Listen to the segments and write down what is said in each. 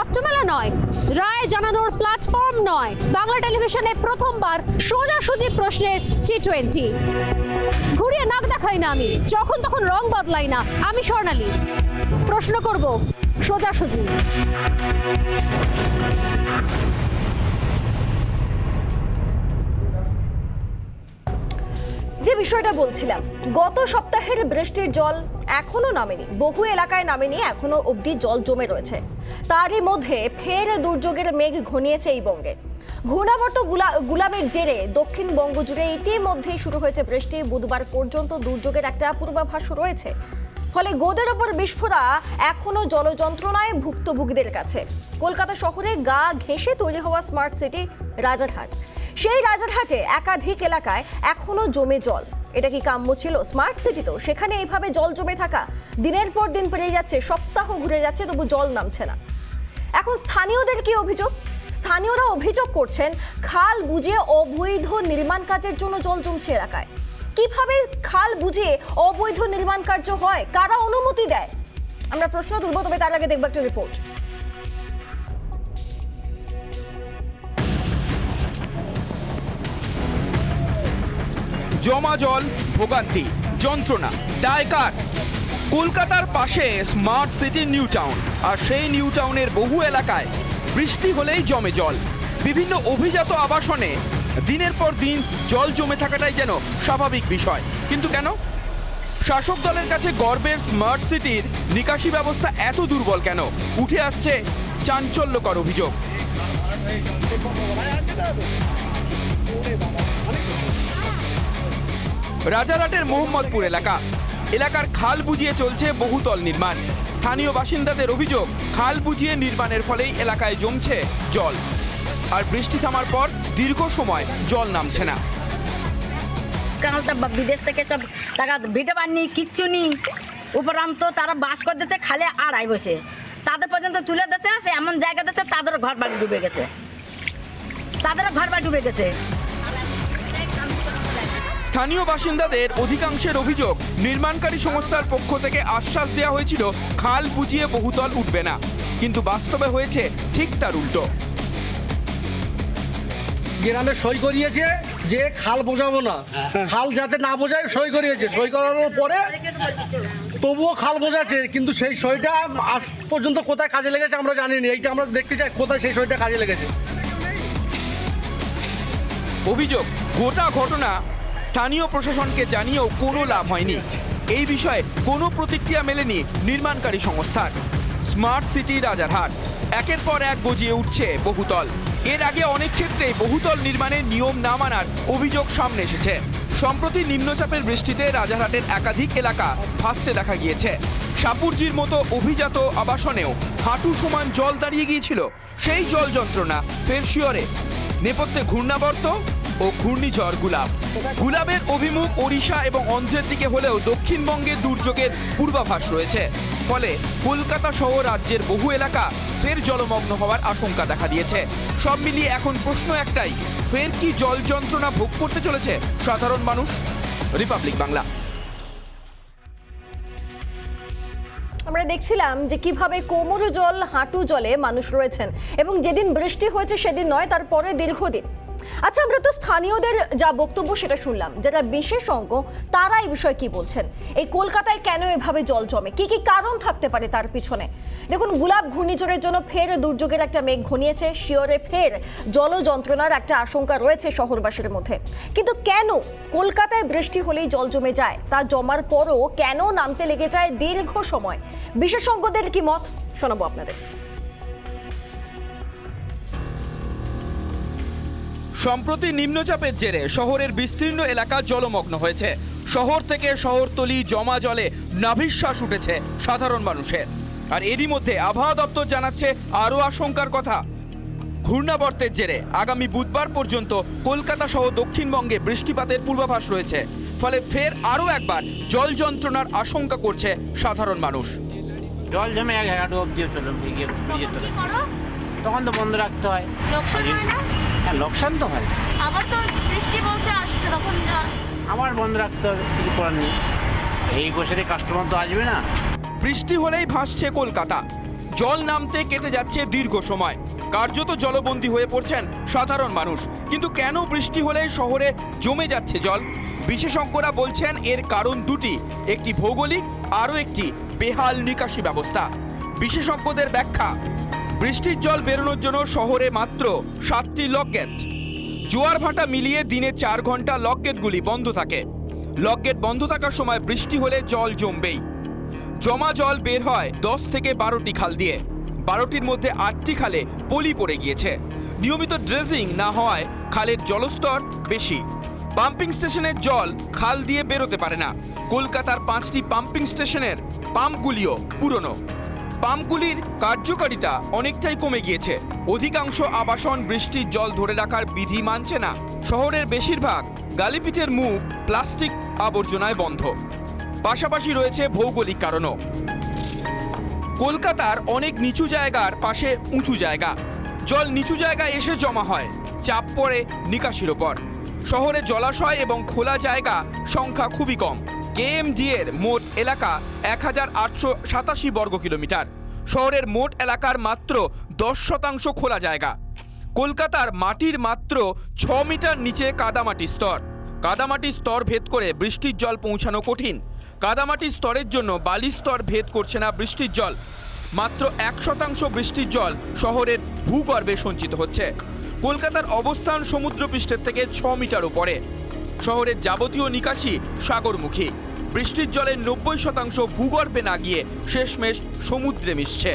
রট্টমেলা নয়, রায় জানানোর প্ল্যাটফর্ম নয়, বাংলা টেলিভিশনে প্রথমবার সোজাসুজি প্রশ্নের T20। ঘুরিয়ে নাক দেখাই না আমি, যখন তখন রং বদলাই না আমি। স্বর্ণালী, প্রশ্ন করব সোজাসুজি। যে বিষয়টা বলছিলাম, গত সপ্তাহের বৃষ্টির জল এখনো নামেনি, বহু এলাকায় নামেনি, এখনো অবধি জল জমে রয়েছে। তারই মধ্যে ফের দুর্যোগের মেঘ ঘনিয়েছে এই বঙ্গে। ঘূর্ণাবর্ত গুলাবের জেরে দক্ষিণবঙ্গ জুড়ে ইতিমধ্যেই শুরু হয়েছে বৃষ্টি। বুধবার পর্যন্ত দুর্যোগের একটা পূর্বাভাস রয়েছে, ফলে গোদের ওপর বিস্ফোরা এখনো জলযন্ত্রণায় ভুক্তভোগীদের কাছে। কলকাতা শহরে গা ঘেঁষে তৈরি হওয়া স্মার্ট সিটি রাজারহাট, সেই রাজারহাটে একাধিক এলাকায় এখনো জমে জল। এটা কি কাম্য ছিল স্মার্ট সিটি? তো সেখানে এইভাবে জল জমে থাকা দিনের পর দিন পেরিয়ে যাচ্ছে, সপ্তাহ ঘুরে যাচ্ছে, তবু জল নামছে না। এখন স্থানীয়দের কি অভিযোগ? স্থানীয়রা অভিযোগ করছেন খাল বুঝিয়ে অবৈধ নির্মাণ কাজের জন্য জল জমছে এলাকায়। কিভাবে খাল বুঝিয়ে অবৈধ নির্মাণ কার্য হয়, কারা অনুমতি দেয়? আমরা প্রশ্ন তুলব, তবে তার আগে দেখব একটা রিপোর্ট। জমা জল, ভোগান্তি, যন্ত্রণা, দায় কার? কলকাতার পাশে স্মার্ট সিটি নিউ টাউন, আর সেই নিউ টাউনের বহু এলাকায় বৃষ্টি হলেই জমে জল। বিভিন্ন অভিজাত আবাসনে দিনের পর দিন জল জমে থাকাটাই যেন স্বাভাবিক বিষয়। কিন্তু কেন? শাসক দলের কাছে গর্বের স্মার্ট সিটির নিকাশি ব্যবস্থা এত দুর্বল কেন? উঠে আসছে চাঞ্চল্যকর অভিযোগ। রাজারহাটের মোহাম্মদপুর এলাকার খাল বুঝিয়ে চলছে বহুতল নির্মাণ। স্থানীয় বাসিন্দাদের অভিযোগ, খাল বুঝিয়ে নির্মাণের ফলেই এলাকায় জমছে জল, আর বৃষ্টি থামার পর দীর্ঘ সময় জল নামছে না। বিদেশ থেকে সব টাকা ভিটে পাননি, কিচ্ছু নেই, উপরান্ত তারা বাস করতেছে খালে আড়াই বসে, তাদের পর্যন্ত তুলে দিচ্ছে। সে এমন জায়গা দিচ্ছে তাদেরও ঘর বাড়ি ডুবে গেছে, স্থানীয় বাসিন্দাদের অধিকাংশের অভিযোগ, নির্মাণকারী সংস্থার পক্ষ থেকে আশ্বাস দেওয়া হয়েছিল খাল বুঝিয়ে বহুতল উঠবে না, কিন্তু বাস্তবে হয়েছে ঠিক তার উল্টো। গ্রামে সই করিয়েছে যে খাল বোঝাবো না, খাল যাতে না বোঝায় সই করিয়েছে। সই করানোর পরে তবুও খাল বোঝাচ্ছে, কিন্তু সেই সইটা আজ পর্যন্ত কোথায় কাজে লেগেছে আমরা জানিনি। এইটা আমরা দেখতে চাই কোথায় সেই সইটা কাজে লেগেছে। অভিযোগ, গোটা ঘটনা স্থানীয় প্রশাসনকে জানিয়েও কোনো লাভ হয়নি। এই বিষয়ে কোনো প্রতিক্রিয়া মেলেনি নির্মাণকারী সংস্থার। স্মার্ট সিটি রাজারহাট একের পর এক গজিয়ে উঠছে বহুতল। এর আগে অনেক ক্ষেত্রেই বহুতল নির্মাণের নিয়ম না মানার অভিযোগ সামনে এসেছে। সম্প্রতি নিম্নচাপের বৃষ্টিতে রাজারহাটের একাধিক এলাকা ভাসতে দেখা গিয়েছে। সাপুরজির মতো অভিজাত আবাসনেও হাঁটু সমান জল দাঁড়িয়ে গিয়েছিল। সেই জল যন্ত্রণা ফের শিয়রে। নেপথ্যে ঘূর্ণাবর্ত ও ঘূর্ণিঝড় গুলাবের অভিমুখ ওড়িশা এবং অন্ধ্রের দিকে হলেও দক্ষিণবঙ্গের দুর্যোগের পূর্বাভাস রয়েছে। ফলে কলকাতা সহ রাজ্যের বহু এলাকা ফের জলমগ্ন হওয়ার আশঙ্কা দেখা দিয়েছে। সব মিলিয়ে এখন প্রশ্ন একটাই, ফের কি জল যন্ত্রণা ভোগ করতে চলেছে সাধারণ মানুষ? রিপাবলিক বাংলা। আমরা দেখছিলাম যে কিভাবে কোমর জল, হাঁটু জলে মানুষ রয়েছেন, এবং যেদিন বৃষ্টি হয়েছে সেদিন নয়, তারপরে দীর্ঘদিন। আচ্ছা, আমরা তো স্থানীয়দের যা বক্তব্য সেটা শুনলাম, যারা বিশেষজ্ঞ তারা এই বিষয়ে কি বলছেন। এই কলকাতায় কেন এভাবে জল জমে, কি কি কারণ থাকতে পারে তার পিছনে? দেখুন, গুলাব ঘূর্ণিঝড়ের জন্য ফের দুর্যোগের একটা মেঘ ঘনিয়েছে। শিয়রে ফের জল যন্ত্রণার একটা আশঙ্কা রয়েছে শহরবাসীর মধ্যে। কিন্তু কেন কলকাতায় বৃষ্টি হলেই জল জমে যায়, তা জমার পরও কেন নামতে লেগে যায় দীর্ঘ সময়? বিশেষজ্ঞদের কি মত শোনাবো আপনাদের। সম্প্রতি নিম্নচাপের জেরে শহরের বিস্তীর্ণ এলাকা জলমগ্ন হয়েছে। শহর থেকে শহরতলি জমা জলে নাভিশ্বাস উঠেছে সাধারণ মানুষের। আর এরই মধ্যে আবহাওয়া দপ্তর জানাচ্ছে আরও আশঙ্কার কথা। ঘূর্ণাবর্তের জেরে আগামী বুধবার পর্যন্ত কলকাতা সহ দক্ষিণবঙ্গে বৃষ্টিপাতের পূর্বাভাস রয়েছে। ফলে ফের আরও একবার জল যন্ত্রণার আশঙ্কা করছে সাধারণ মানুষ। জল জমে এক হাঁটু অব্দি চলে তখন তো বন্ধ রাখতে হয়। হ্যাঁ, লোকসান তো হয়। আবার তো বৃষ্টি বলতে আসছে, তখন আবার বন্ধ রাখতে হবে, কিছু করার নেই। এই বছরে কাস্টমার তো আসবে না। বৃষ্টি হলেই ভাসছে কলকাতা। জল নামতে কেটে যাচ্ছে দীর্ঘ সময়, কার্যত জলবন্দী হয়ে পড়ছেন সাধারণ মানুষ। কিন্তু কেন বৃষ্টি হলে শহরে জমে যাচ্ছে জল? বিশেষজ্ঞরা বলছেন এর কারণ দুটি, একটি ভৌগোলিক, আরও একটি বেহাল নিকাশি ব্যবস্থা। বিশেষজ্ঞদের ব্যাখ্যা, বৃষ্টির জল বেরোনোর জন্য শহরে মাত্র 7টি লকগেট। জোয়ার ভাটা মিলিয়ে দিনে 4 ঘন্টা লকগেটগুলি বন্ধ থাকে। লকগেট বন্ধ থাকার সময় বৃষ্টি হলে জল জমবেই। জমা জল বের হয় 10 থেকে 12টি খাল দিয়ে। 12টির মধ্যে 8টি খালে পলি পড়ে গিয়েছে। নিয়মিত ড্রেজিং না হওয়ায় খালের জলস্তর বেশি। পাম্পিং স্টেশনের জল খাল দিয়ে বেরোতে পারে না। কলকাতার 5টি পাম্পিং স্টেশনের পাম্পগুলিও পুরনো। পাম্পগুলির কার্যকারিতা অনেকটাই কমে গিয়েছে। অধিকাংশ আবাসন বৃষ্টির জল ধরে রাখার বিধি মানছে না। শহরের বেশিরভাগ গালিপিটের মুখ প্লাস্টিক আবর্জনায় বন্ধ। পাশাপাশি রয়েছে ভৌগোলিক কারণও। কলকাতার অনেক নিচু জায়গার পাশে উঁচু জায়গা। জল নিচু জায়গায় এসে জমা হয়, চাপ পড়ে নিকাশির ওপর। শহরে জলাশয় এবং খোলা জায়গা সংখ্যা খুবই কম। কেএমজি এর মোট এলাকা 1887 বর্গ কিলোমিটার। শহরের মোট এলাকার মাত্র 10% খোলা জায়গা। কলকাতার মাটির মাত্র 6 মিটার নিচে কাদামাটির স্তর। কাদামাটির স্তর ভেদ করে বৃষ্টির জল পৌঁছানো কঠিন। কাদামাটির স্তরের জন্য বালির স্তর ভেদ করছে না বৃষ্টির জল। মাত্র 1% বৃষ্টির জল শহরের ভূগর্ভে সঞ্চিত হচ্ছে। কলকাতার অবস্থান সমুদ্রপৃষ্ঠের থেকে 6 মিটার উপরে। শহরের যাবতীয় নিকাশি সাগরমুখী। বৃষ্টির জলের 90% ভূগর্ভে না গিয়ে শেষমেশ সমুদ্রে মিশছে।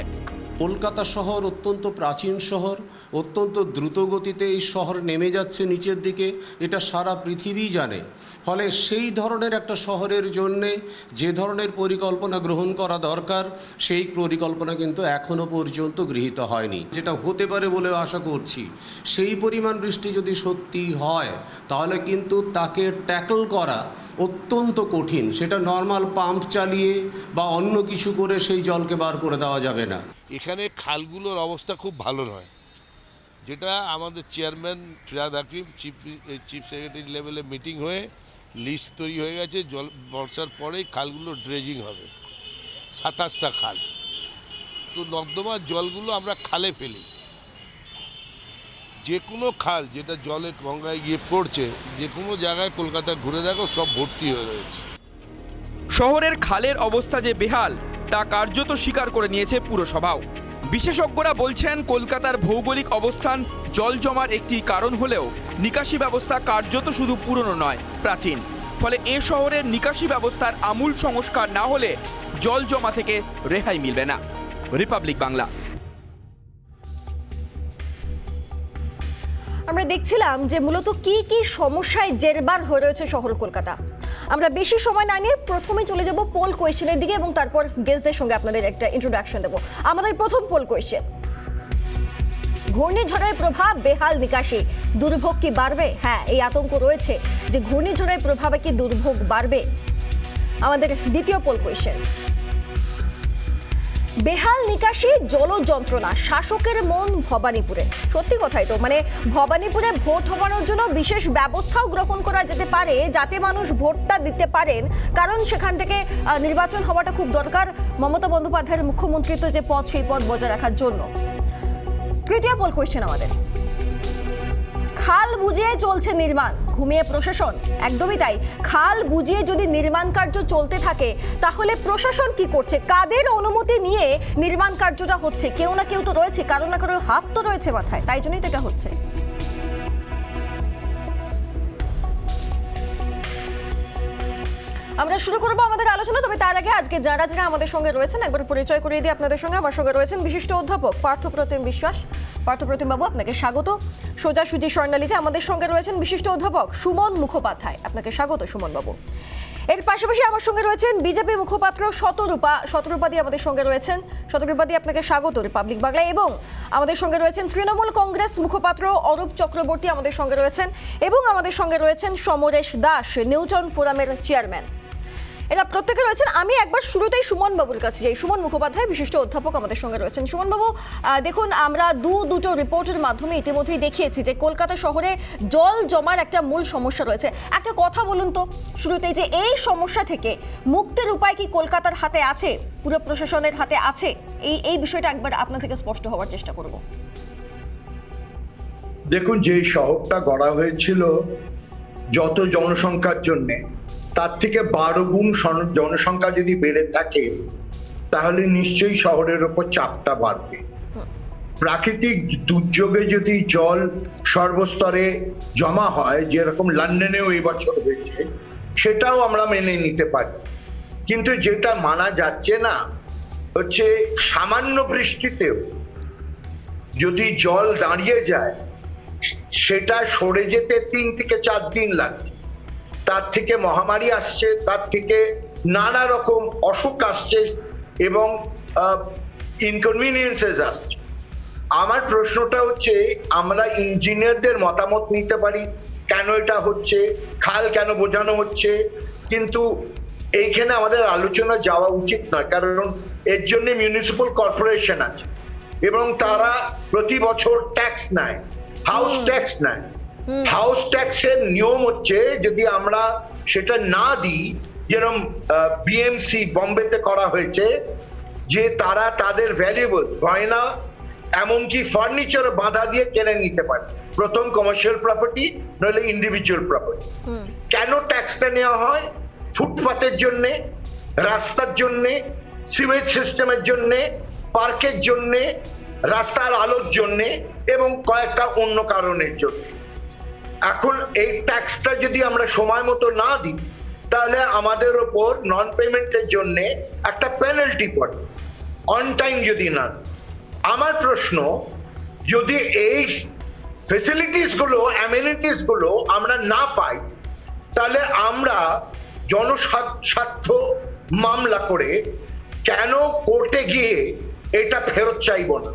কলকাতা শহর অত্যন্ত প্রাচীন শহর, অত্যন্ত দ্রুত গতিতে এই শহর নেমে যাচ্ছে নিচের দিকে, এটা সারা পৃথিবী জানে। ফলে সেই ধরনের একটা শহরের জন্যে যে ধরনের পরিকল্পনা গ্রহণ করা দরকার, সেই পরিকল্পনা কিন্তু এখনও পর্যন্ত গৃহীত হয়নি। যেটা হতে পারে বলে আশা করছি, সেই পরিমাণ বৃষ্টি যদি সত্যি হয় তাহলে কিন্তু তাকে ট্যাকল করা অত্যন্ত কঠিন। সেটা নর্মাল পাম্প চালিয়ে বা অন্য কিছু করে সেই জলকে বার করে দেওয়া যাবে না। এখানে খালগুলোর অবস্থা খুব ভালো নয়, যেটা আমাদের chairman Firhad Hakim chief secretary লেভেলে মিটিং হয়ে লিস্ট তৈরি হয়ে গেছে। জল বর্ষার পরেই খালগুলো ড্রেজিং হবে। 27টা খাল, তো নর্দমার জলগুলো আমরা খালে ফেলি। যে কোনো খাল যেটা জলে গঙ্গায় গিয়ে পড়ছে, যে কোনো জায়গায় কলকাতায় ঘুরে দেখো সব ভর্তি হয়ে রয়েছে। শহরের খালের অবস্থা যে বেহাল তা কার্যত স্বীকার করে নিয়েছে পুরসভাও। বিশেষজ্ঞরা বলছেন কলকাতার ভৌগোলিক অবস্থান জল জমার একটি কারণ হলেও নিকাশি ব্যবস্থা কার্যত শুধু পুরনো নয়, প্রাচীন। ফলে এ শহরের নিকাশি ব্যবস্থার আমূল সংস্কার না হলে জল জমা থেকে রেহাই মিলবে না। রিপাবলিক বাংলা। আমরা দেখছিলাম যে মূলত কি কি সমস্যায় জেরবার হয়ে রয়েছে শহর কলকাতা। আমরা বেশি সময় না নিয়ে প্রথমেই চলে যাব পোল কোয়েশ্চেনের দিকে এবং তারপর গেস্টদের সঙ্গে আপনাদের একটা ইন্ট্রোডাকশন দেবো। আমাদের প্রথম পোল কোয়েশ্চেন, ঘূর্ণিঝড়ের প্রভাব, বেহাল নিকাশি, দুর্ভোগ কি বাড়বে? হ্যাঁ, এই আতঙ্ক রয়েছে যে ঘূর্ণিঝড়ের প্রভাবে কি দুর্ভোগ বাড়বে। আমাদের দ্বিতীয় পোল কোয়েশ্চেন, বেহাল নিকাশি, জল যন্ত্রণা, শাসকের মন ভবানীপুরে। সত্যি কথাই তো, মানে ভবানীপুরে ভোট হওয়ানোর জন্য বিশেষ ব্যবস্থাও গ্রহণ করা যেতে পারে যাতে মানুষ ভোটটা দিতে পারেন, কারণ সেখান থেকে নির্বাচন হওয়াটা খুব দরকার মমতা বন্দ্যোপাধ্যায়ের মুখ্যমন্ত্রিত্ব যে পদ, সেই পদ বজায় রাখার জন্য। তৃতীয় পোল কোয়েশ্চেন আমাদের, খাল বুঝিয়ে চলছে নির্মাণ, ঘুমিয়ে প্রশাসন। একদমই তাই, খাল বুঝিয়ে যদি নির্মাণ কার্য চলতে থাকে তাহলে প্রশাসন কি করছে? কাদের অনুমতি নিয়ে নির্মাণ কার্যটা হচ্ছে? কেউ না কেউ তো রয়েছে, কারো না কারো হাত তো রয়েছে মাথায়, তাই জন্যই তো এটা হচ্ছে। আমরা শুরু করবো আমাদের আলোচনা, তবে তার আগে আজকে যারা যারা আমাদের সঙ্গে রয়েছেন একবার পরিচয় করিয়ে দিই আপনাদের সঙ্গে। আমার সঙ্গে রয়েছেন বিশিষ্ট অধ্যাপক পার্থপ্রতিম বিশ্বাস। পার্থপ্রতিম বাবু, আপনাকে স্বাগত। সোজাসুজি স্বর্ণালীতে আমাদের সঙ্গে রয়েছেন বিশিষ্ট অধ্যাপক সুমন মুখোপাধ্যায়। আপনাকে স্বাগত সুমন বাবু। এর পাশাপাশি আমার সঙ্গে রয়েছেন বিজেপি মুখপাত্র শতরূপা দি আমাদের সঙ্গে রয়েছেন। শতরূপা দি, আপনাকে স্বাগত রিপাবলিক বাংলায়। এবং আমাদের সঙ্গে রয়েছেন তৃণমূল কংগ্রেস মুখপাত্র অরূপ চক্রবর্তী আমাদের সঙ্গে রয়েছেন। এবং আমাদের সঙ্গে রয়েছেন সমরেশ দাস, নিউটন ফোরামের চেয়ারম্যান। এরা প্রত্যেকে রয়েছেন। আমি একবার শুরুতেই সুমন বাবুর কাছে যাই। সুমন মুখোপাধ্যায় বিশিষ্ট অধ্যাপক আমাদের সঙ্গে রয়েছেন। সুমন বাবু, দেখুন আমরা দুটো রিপোর্টের মাধ্যমে ইতিমধ্যেই দেখিয়েছি যে কলকাতা শহরে জল জমার একটা মূল সমস্যা রয়েছে। একটা কথা বলুন তো শুরুতেই, যে এই সমস্যা থেকে মুক্তির উপায় কি কলকাতার হাতে আছে, পুরো প্রশাসনের হাতে আছে? এই বিষয়টা একবার আপনার থেকে স্পষ্ট হওয়ার চেষ্টা করব। দেখুন, যে শহরটা গড়া হয়েছিল যত জনসংখ্যার জন্য, তার থেকে 12 গুণ জনসংখ্যা যদি বেড়ে থাকে তাহলে নিশ্চয়ই শহরের ওপর চাপটা বাড়বে। প্রাকৃতিক দুর্যোগে যদি জল সর্বস্তরে জমা হয়, যেরকম লন্ডনেও এই বছর হয়েছে, সেটাও আমরা মেনে নিতে পারি। কিন্তু যেটা মানা যাচ্ছে না হচ্ছে সামান্য বৃষ্টিতেও যদি জল দাঁড়িয়ে যায় সেটা সরে যেতে 3 থেকে 4 দিন লাগছে। তার থেকে মহামারী আসছে, তার থেকে নানা রকম অসুখ আসছে এবং ইনকনভিনিয়েন্সেস আসছে। আমার প্রশ্নটা হচ্ছে, আমরা ইঞ্জিনিয়ারদের মতামত নিতে পারি কেন এটা হচ্ছে, খাল কেন বোঝানো হচ্ছে, কিন্তু এইখানে আমাদের আলোচনা যাওয়া উচিত নয়, কারণ এর জন্য মিউনিসিপ্যাল কর্পোরেশন আছে এবং তারা প্রতি বছর ট্যাক্স নেয়, হাউস ট্যাক্স নেয়। হাউস ট্যাক্সের নিয়ম হচ্ছে যদি আমরা সেটা না দিই, যেরকম বিএমসি বম্বেতে করা হয়েছে, যে তারা তাদের ভ্যালুয়েবল গয়না এমনকি ফার্নিচার বাধা দিয়ে কিনে নিতে পারে, প্রথম কমার্শিয়াল প্রপার্টি নইলে ইন্ডিভিজুয়াল প্রপার্টি। কেন ট্যাক্সটা নেওয়া হয়? ফুটপাতের জন্যে, রাস্তার জন্যে, সিমেজ সিস্টেমের জন্যে, পার্কের জন্যে, রাস্তার আলোর জন্যে এবং কয়েকটা অন্য কারণের জন্য। এখন এই ট্যাক্সটা যদি আমরা সময় মতো না দিই তাহলে আমাদের ওপর নন পেমেন্টের জন্য একটা পেনাল্টি পড়ে, অন টাইম যদি না। আমার প্রশ্ন, যদি এই ফেসিলিটিস গুলো, অ্যামেনিটিস গুলো আমরা না পাই তাহলে আমরা জনস্বার্থ মামলা করে কেন কোর্টে গিয়ে এটা ফেরত চাইবো না,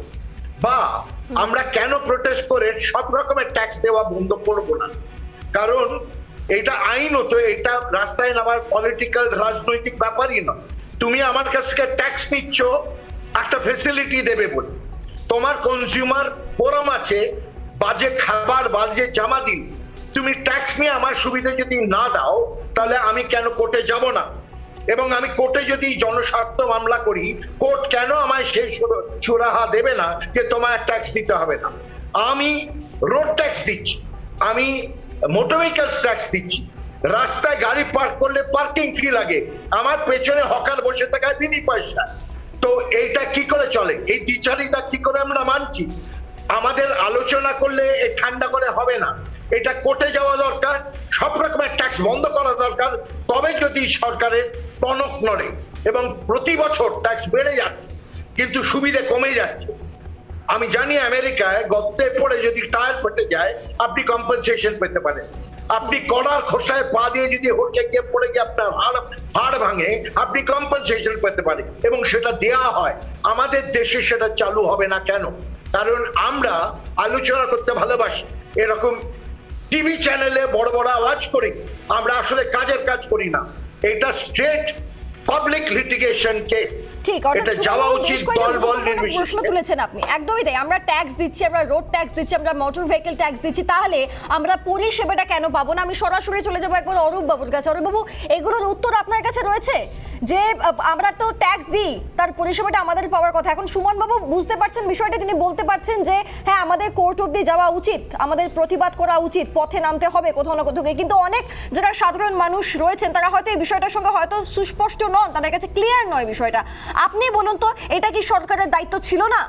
বা আমরা কেন প্রোটেস্ট করে সব রকমের ট্যাক্স দেওয়া বন্ধ করবো না? কারণ এটা আইনত, এটা রাস্তায় নামার পলিটিক্যাল রাজনৈতিক ব্যাপারই নয়। তুমি আমার কাছ থেকে ট্যাক্স নিচ্ছ একটা ফেসিলিটি দেবে বলে, তোমার কনজিউমার ফোরাম আছে, বাজে খাবার বাজে জামা দিন, তুমি ট্যাক্স নিয়ে আমার সুবিধা যদি না দাও তাহলে আমি কেন কোর্টে যাব না? এবং আমি কোর্টে যদি জনস্বার্থ মামলা করি, কোর্ট কেন আমায় সেই সুরাহা দেবে না যে তোমার ট্যাক্স দিতে হবে না? আমি রোড ট্যাক্স দিচ্ছি, আমি মোটর ভেহিকলস ট্যাক্স দিচ্ছি, রাস্তায় গাড়ি পার্ক করলে পার্কিং ফি লাগে, আমার পেছনে হকার বসে থাকায় বিনি পয়সা। তো এইটা কি করে চলে? এই দ্বিচারিতা কি করে আমরা মানছি? আমাদের আলোচনা করলে ঠান্ডা করে হবে না, এটা কোর্টে যাওয়া দরকার, সব রকমের ট্যাক্স বন্ধ করা দরকার, তবে যদি সরকারের টনক নড়ে। এবং প্রতি বছর ট্যাক্স বেড়ে যাচ্ছে কিন্তু সুবিধে কমে যাচ্ছে। আমি জানি আমেরিকায় গর্তে পড়ে যদি টায়ার ফেটে যায় আপনি কম্পেনসেশন পেতে পারেন, আপনি কড়ার খোসায় পা দিয়ে যদি হটকে গিয়ে পড়ে গিয়ে আপনার হাড় ভাঙে আপনি কম্পেনসেশন পেতে পারেন এবং সেটা দেয়া হয়। আমাদের দেশে সেটা চালু হবে না কেন? কারণ আমরা আলোচনা করতে ভালোবাসি, এরকম টিভি চ্যানেলে বড় বড় আওয়াজ করি, আমরা আসলে কাজের কাজ করি না। এটা স্ট্রেট পাবলিক লিটিগেশন কেস, ঠিক এটা যাওয়া উচিত দলবল নির্বিশেষে। প্রশ্ন তুলেছেন আপনি, একদমই তাই। আমরা ট্যাক্স দিচ্ছি, আমরা রোড ট্যাক্স দিচ্ছি, আমরা মোটর ভেহিকল ট্যাক্স দিচ্ছি, তাহলে আমরা পরিষেবাটা কেন পাবো না? আমি সরাসরি চলে যাবো একবার অরূপ বাবুর কাছে। অরূপ বাবু, এগুলোর উত্তর আপনার কাছে রয়েছে যে আমরা তো ট্যাক্স দিই, তার পরিষেবাটা আমাদের পাওয়ার কথা। এখন সুমন বাবু বুঝতে পারছেন বিষয়টা, তিনি বলতে পারছেন যে হ্যাঁ আমাদের কোর্ট অবধি যাওয়া উচিত, আমাদের প্রতিবাদ করা উচিত, পথে নামতে হবে কোথাও না কোথাও। কিন্তু অনেক যারা সাধারণ মানুষ রয়েছেন তারা হয়তো এই বিষয়টার সঙ্গে হয়তো সুস্পষ্ট নন, তাদের কাছে ক্লিয়ার নয় বিষয়টা। আপনি বলুন তো, এটা কি সরকারের দায়িত্ব ছিল না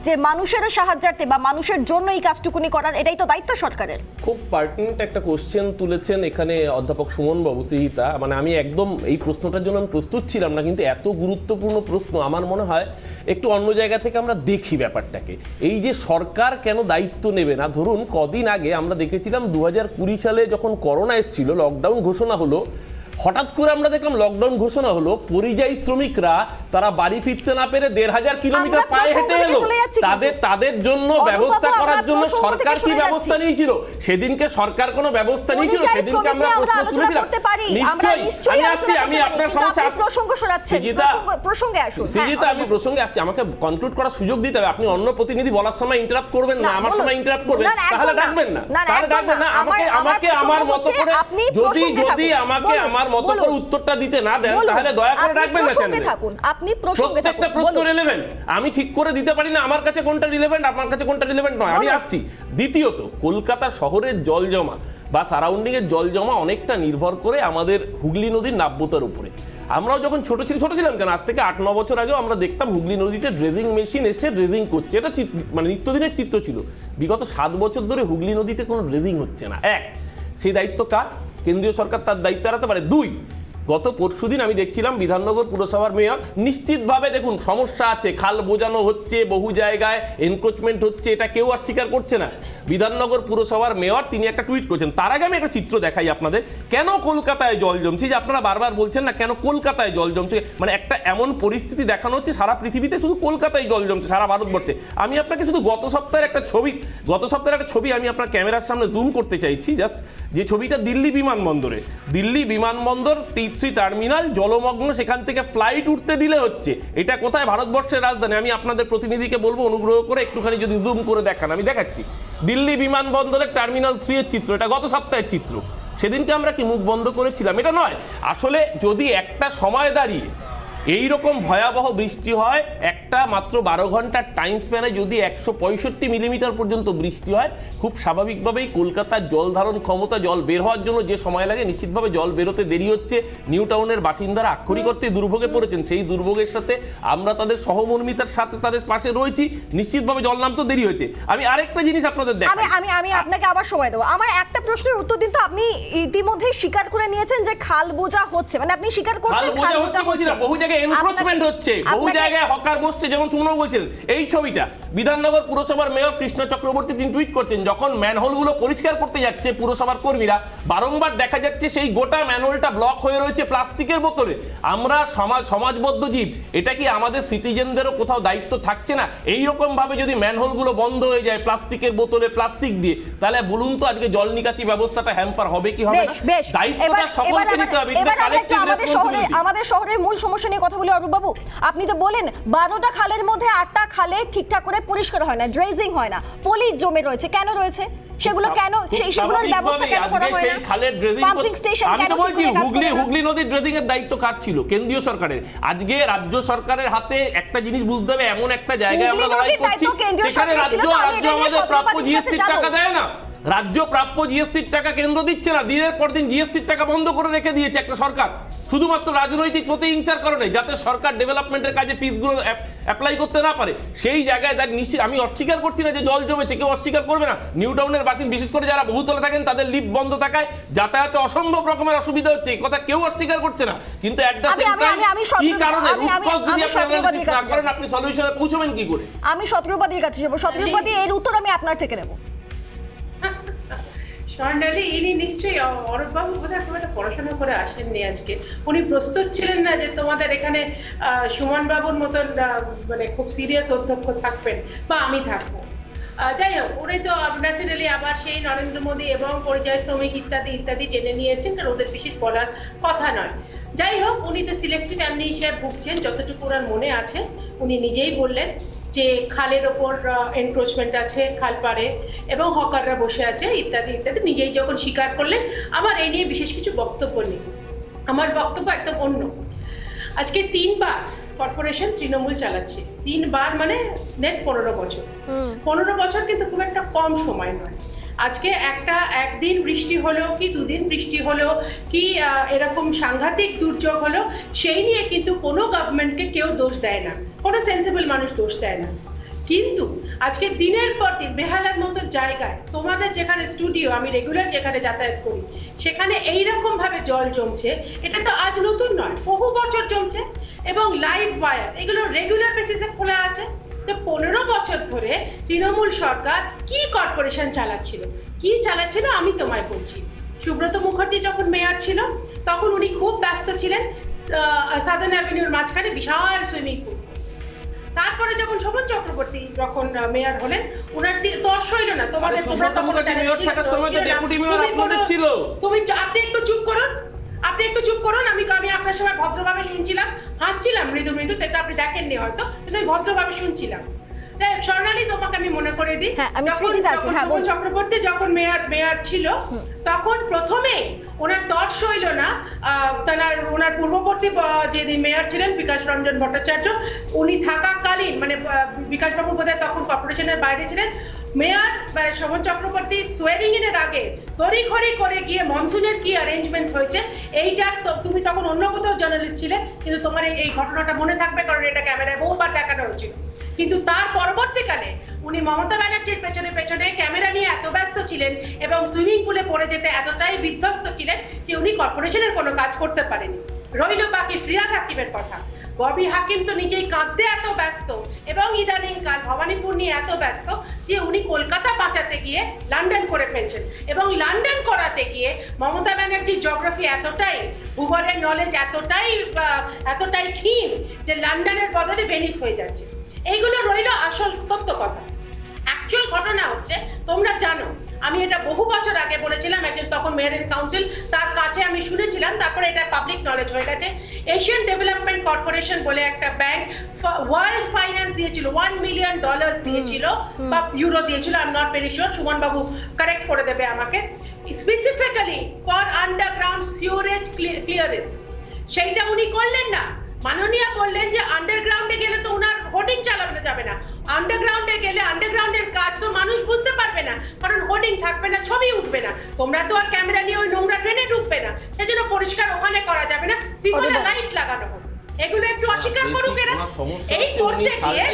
যে মানুষের সাহায্যার্থে বা মানুষের জন্য এই কাজটুকুনি করার? এটাই তো দায়িত্ব সরকারের। খুব পার্টিনেন্ট একটা কোশ্চেন তুলেছেন এখানে অধ্যাপক সুমন বাবু সিহিতা। মানে আমি একদম এই প্রশ্নটার জন্য আমি প্রস্তুত ছিলাম না, কিন্তু এত গুরুত্বপূর্ণ প্রশ্ন আমার মনে হয় একটু অন্য জায়গা থেকে আমরা দেখি ব্যাপারটাকে। এই যে সরকার কেন দায়িত্ব নেবে না, ধরুন কদিন আগে আমরা দেখেছিলাম 2020 সালে যখন করোনা এসেছিল, লকডাউন ঘোষণা হলো, হঠাৎ করে আমরা দেখলাম লকডাউন ঘোষণা হলো, পরিযায়ী শ্রমিকরা তারা বাড়ি ফিরতে না পেরে 1500 কিলোমিটার আমরা পায়ে হেঁটে প্রসঙ্গ এলো। থেকে চলে যাচ্ছি তাদের জন্য অনুপ ব্যবস্থা বাবু, করার আমরা জন্য প্রসঙ্গ সরকার থেকে কি চলে ব্যবস্থা যাচ্ছি। নিয়েছিল? সেদিনকে সরকার কোনো ব্যবস্থা নিয়েছিল? পরিযায়ী সেদিনকে আমরা শ্রমিক নিয়ে প্রশ্ন আলোচনা তুলেছিলাম। করতে পারি, আমরা নিশ্চয়ই আমি আলোচনা আসছি, আমি করতে পারি, আপনার কিন্তু সমস্যা আপনি প্রসঙ্গ সরাচ্ছেন। প্রসঙ্গে আসুন। সৃজিতা, আমি প্রসঙ্গে আসছি, আমাকে কনক্লুড করার সুযোগ দিতে হবে। আপনি অন্য প্রতিনিধি বলার সময় ইন্টারাপ্ট করবেন না, আমার সময় ইন্টারাপ্ট করবেন, তাহলে ডাকবেন না, তাহলে ডাকবেন না। আমাকে আমার মতো করে যদি আমাকে আমার মতো করে উত্তরটা দিতে না দেন, তাহলে দয়া করে ডাকবেন না। প্রসঙ্গে থাকুন, আপনি প্রসঙ্গে থাকুন। প্রত্যেকটা প্রশ্ন রিলেভেন্ট, আমি ঠিক করে দিতে পারি না আমার কাছে কোনটা রিলেভেন্ট, আপনার কাছে কোনটা রিলেভেন্ট নয়। আমি আসছি। দ্বিতীয়ত, কলকাতা শহরের জল জমা বা সারাউন্ডিং এর জল জমা অনেকটা নির্ভর করে আমাদের হুগলি নদীর নাব্যতার উপরে। আমরাও যখন ছোট ছিলাম কেন, আজ থেকে 8-9 বছর আগেও আমরা দেখতাম হুগলি নদীতে ড্রেজিং মেশিন এসে ড্রেজিং করছে, এটা মানে নিত্যদিনের চিত্র ছিল। বিগত 7 বছর ধরে হুগলি নদীতে কোনো ড্রেজিং হচ্ছে না। এক, সেই দায়িত্ব কার? কেন্দ্রীয় সরকার তার দায়িত্ব এড়াতে পারে। 2, গত পরশুদিন আমি দেখছিলাম বিধাননগর পুরসভার মেয়র নিশ্চিতভাবে, দেখুন সমস্যা আছে, খাল বোঝানো হচ্ছে, বহু জায়গায় এনক্রোচমেন্ট হচ্ছে, এটা কেউ অস্বীকার করছে না। বিধাননগর পুরসভার মেয়র তিনি একটা টুইট করছেন। তার আগে আমি একটা চিত্র দেখাই আপনাদের, কেন কলকাতায় জল জমছে। যে আপনারা বারবার বলছেন না কেন কলকাতায় জল জমছে, মানে একটা এমন পরিস্থিতি দেখানো হচ্ছে সারা পৃথিবীতে শুধু কলকাতায় জল জমছে, সারা ভারতবর্ষে। আমি আপনাকে শুধু গত সপ্তাহের একটা ছবি আমি আপনার ক্যামেরার সামনে জুম করতে চাইছি, জাস্ট যে ছবিটা দিল্লি বিমানবন্দর T3 টার্মিনাল জলমগ্ন, সেখান থেকে ফ্লাইট উঠতে দিলে হচ্ছে। এটা কোথায়? ভারতবর্ষের রাজধানী। আমি আপনাদের প্রতিনিধিকে বলবো অনুগ্রহ করে একটুখানি যদি জুম করে দেখান, আমি দেখাচ্ছি দিল্লি বিমানবন্দরের টার্মিনাল 3 এর চিত্র। এটা গত সপ্তাহের চিত্র। সেদিনকে আমরা কি মুখ বন্ধ করেছিলাম? এটা নয়। আসলে যদি একটা সময় দাঁড়িয়ে এই রকম ভয়াবহ বৃষ্টি হয়, একটা মাত্র 12 ঘন্টার টাইম স্প্যানে যদি 165 মিলিমিটার পর্যন্ত বৃষ্টি হয়, খুব স্বাভাবিকভাবেই কলকাতার জল ধারণ ক্ষমতা, জল বের হওয়ার জন্য যে সময় লাগে, নিশ্চিতভাবে জল বেরোতে দেরি হচ্ছে। নিউ টাউনের বাসিন্দারা আক্ষরিক অর্থে দুর্ভোগে পড়েছেন। সেই দুর্ভোগের সাথে আমরা তাদের সহমর্মিতার সাথে তাদের পাশে রয়েছি। নিশ্চিতভাবে জল নামতে দেরি হয়েছে। আমি আরেকটা জিনিস আপনাদের দেখাই। আমি আপনাকে আবার সময় দেবো। আমার একটা প্রশ্নের উত্তর দিন তো। আপনি ইতিমধ্যে স্বীকার করে নিয়েছেন যে খাল বোঝা হচ্ছে, মানে আপনি স্বীকার করছেন খাল বোঝা হচ্ছে। বহু জায়গায় এনক্রোচমেন্ট হচ্ছে, বহু জায়গায় হকার বসছে, যেমন সুমনবাবু বলছিলেন। এই ছবিটা বিধাননগর পুরসভার মেয়র কৃষ্ণ চক্রবর্তী তিনি টুইট করছেন, যখন ম্যানহোলগুলো পরিষ্কার করতে যাচ্ছে পুরসভার কর্মীরা, বারংবার দেখা যাচ্ছে সেই গোটা ম্যানহোলটা ব্লক হয়ে রয়েছে প্লাস্টিকের বোতলে। আমরা সমাজবদ্ধ জীব, এটা কি আমাদের সিটিজেনদেরও কোথাও দায়িত্ব থাকছে না? এইরকম ভাবে যদি ম্যানহোলগুলো বন্ধ হয়ে যায় প্লাস্টিকের বোতলে প্লাস্টিক দিয়ে, তাহলে বলুন তো আজকে জল নিকাশি ব্যবস্থাটা হ্যাম্পার হবে কি হবে না? দায়িত্বটা সকলকে নিতে হবে। আমাদের শহরের মূল সমস্যা নিয়ে কথা বলি। অরূপবাবু, আপনি তো বলেন 12টা খালের মধ্যে 8টা খালে ঠিকঠাক করে পরিষ্কার হয় না, ড্রেজিং হয় না, পলি জমে রয়েছে। কেন রয়েছে সেগুলো? কেন সেগুলোর ব্যবস্থা কেন করা হয় না? পাম্পিং স্টেশন আমি কেন তো বলছি ঠিক করে কাজ করে না? হুগলি নদীর ড্রেজিং এর দায়িত্ব কার ছিল? কেন্দ্রীয় সরকারের। আজকে রাজ্য সরকারের হাতে একটা জিনিস বুঝতে হবে, এমন একটা জায়গায় আমরা লড়াই করছি সেখানে রাজ্য আমাদের প্রাপ্য জিএসটির টাকা দেয় না। রাজ্য প্রাপ্য জিএসটির টাকা কেন্দ্র দিচ্ছে না। দিনের পর দিন জিএসটির টাকা বন্ধ করে রেখে দিয়েছে একটা সরকার, শুধুমাত্র রাজনৈতিক প্রতিহিংসার কারণে, যাতে সরকার ডেভেলপমেন্টের কাজে ফিসগুলো অ্যাপ্লাই করতে না পারে। সেই জায়গায় নিশ্চিত আমি অস্বীকার করছি না যে জল জমেছে, কেউ অস্বীকার করবে না। নিউ টাউনের বাসিন্দা, বিশেষ করে যারা বহুতলে থাকেন, তাদের লিফট বন্ধ থাকায় যাতায়াতে অসম্ভব রকমের অসুবিধা হচ্ছে, এই কথা কেউ অস্বীকার করছে না। কিন্তু একটা কি কারণে আপনি সলিউশনে পৌঁছবেন কি করে? আমি সতর্কবাদীর কাছে যাবো। সতর্কবাদী এর উত্তর আমি আপনার থেকে নেব। স্বর্ণালী, ইনি নিশ্চয়ই অরূপবাবু বোধহয় খুব একটা পড়াশোনা করে আসেননি আজকে। উনি প্রস্তুত ছিলেন না যে তোমাদের এখানে সুমন বাবুর মতন মানে খুব সিরিয়াস অধ্যক্ষ থাকবেন বা আমি থাকবো। যাই হোক, উনি তো ন্যাচারালি আবার সেই নরেন্দ্র মোদী এবং পরিযায়ী শ্রমিক ইত্যাদি ইত্যাদি জেনে নিয়েছেন, কারণ ওদের বিশেষ বলার কথা নয়। যাই হোক, উনি তো সিলেক্টিভ অ্যামনেশিয়ায় ভুগছেন, যতটুকু ওনার মনে আছে। উনি নিজেই বললেন যে খালের ওপর এনক্রোচমেন্ট আছে, খাল পাড়ে, এবং হকাররা বসে আছে ইত্যাদি ইত্যাদি। নিজেই যখন স্বীকার করলেন, আমার এই নিয়ে বিশেষ কিছু বক্তব্য নেই। আমার বক্তব্য একদম অন্য। আজকে 3বার কর্পোরেশন তৃণমূল চালাচ্ছে, 3বার মানে নেট 15 বছর। 15 বছর কিন্তু খুব একটা কম সময় নয়। আজকে একদিন বৃষ্টি হলো কি 2 দিন বৃষ্টি হলো কি এরকম সাংঘাতিক দুর্যোগ হলো, সেই নিয়ে কিন্তু কোনো গভর্নমেন্টকে কেউ দোষ দেয় না, কোনো সেন্সিবল মানুষ দোষ দেয় না। কিন্তু আজকে দিনের পর দিন বেহালার মতো জায়গায়, তোমাদের যেখানে স্টুডিও, আমি রেগুলার যেখানে যাতায়াত করি, সেখানে এইরকম ভাবে জল জমছে। এটা তো আজ নতুন নয়, বহু বছর জমছে, এবং লাইভ ওয়্যার এগুলো রেগুলার বেসিসে খোলা আছে। তো 15 বছর ধরে তৃণমূল সরকার কি কর্পোরেশন চালাচ্ছিল, কি চালাচ্ছিল আমি তোমায় বলছি। সুব্রত মুখার্জি যখন মেয়র ছিল তখন উনি খুব ব্যস্ত ছিলেন সাজান অ্যাভিনিউর মাঝখানে বিশাল সুইমিং পুল। তারপরে যখন শোভন চক্রবর্তী যখন মেয়র হলেন, ওনার দর্শ হইল না তোমাদের, তোমরা তখন তুমি আপনি একটু চুপ করুন, আমি আপনার সময় ভদ্রভাবে শুনছিলাম, হাসছিলাম মৃদু মৃদু, এটা আপনি দেখেননি হয়তো, কিন্তু আমি ভদ্রভাবে শুনছিলাম। স্বর্ণালী, তোমাকে আমি মনে করে দিই, শোভন চক্রবর্তী যখন মেয়র ছিল তখন প্রথমে ওনার দর্শ হইল না ওনার পূর্ববর্তী যিনি মেয়র ছিলেন বিকাশ রঞ্জন ভট্টাচার্য, উনি থাকাকালীন, মানে বিকাশ বাবু বোধহয় তখন কর্পোরেশনের বাইরে ছিলেন, মেয়র শোভন চক্রবর্তী সোয়ারিং এর আগে তড়িঘড়ি করে গিয়ে মনসুনের কি অ্যারেঞ্জমেন্টস হয়েছে এইটার, তুমি তখন অন্য কোথাও জার্নালিস্ট ছিলে, কিন্তু তোমার এই ঘটনাটা মনে থাকবে কারণ এটা ক্যামেরায় বহুবার দেখানো হয়েছিল। কিন্তু তার পরবর্তীকালে উনি মমতা ব্যানার্জির পেছনে ক্যামেরা নিয়ে এত ব্যস্ত ছিলেন এবং সুইমিং পুলে পড়ে যেতে এতটাই বিধ্বস্ত ছিলেন যে উনি কর্পোরেশনের কোনো কাজ করতে পারেনি। রইল বাকি ফিরহাদ হাকিমের কথা। ববি হাকিম তো নিজেই কাঁদতে এত ব্যস্ত এবং ইদানিং কাল ভবানীপুর নিয়ে এত ব্যস্ত যে উনি কলকাতা বাঁচাতে গিয়ে লন্ডন করে ফেলছেন, এবং লন্ডন করাতে গিয়ে মমতা ব্যানার্জির জিওগ্রাফি এতটাই, ভূগোলের নলেজ এতটাই ক্ষীণ যে লন্ডনের বদলে ভেনিস হয়ে যাচ্ছে। এইগুলো রইল আসল তথ্য কথা। অ্যাকচুয়াল ঘটনা হচ্ছে, তোমরা জানো আমি এটা বহু বছর আগে বলেছিলাম, একজন তখন মেয়র ইন কাউন্সিল, তার কাছে আমি শুনেছিলাম, তারপরে এটা পাবলিক নলেজ হয়ে গেছে। এশিয়ান ডেভেলপমেন্ট কর্পোরেশন বলে একটা ব্যাংক ওয়ার্ল্ড ফাইন্যান্স দিয়েছিল, $1 মিলিয়ন দিয়েছিল বা ইউরো দিয়েছিল, I am not very sure, Suman Babu correct করে দেবে আমাকে, স্পেসিফিক্যালি ফর আন্ডারগ্রাউন্ড সিওরেজ ক্লিয়ারেন্স। সেইটা উনি করলেন না। মাননীয় বললেন যে আন্ডারগ্রাউন্ডে গেলে তো ওনার হোর্ডিং চালানো যাবে না, আন্ডারগ্রাউন্ডে গেলে আন্ডারগ্রাউন্ডের কাজ তো মানুষ বুঝতে পারবে না, কারণ হোর্ডিং থাকবে না, ছবি উঠবে না, তোমরা তো আর ক্যামেরা নিয়ে ওই নোংরা ট্রেনে ঢুকবে না, সেজন্য পরিষ্কার ওখানে করা যাবে না, ত্রিপলে লাইট লাগানো হবে। এগুলো একটু অস্বীকার করুক এরা। এই করতে গিয়ে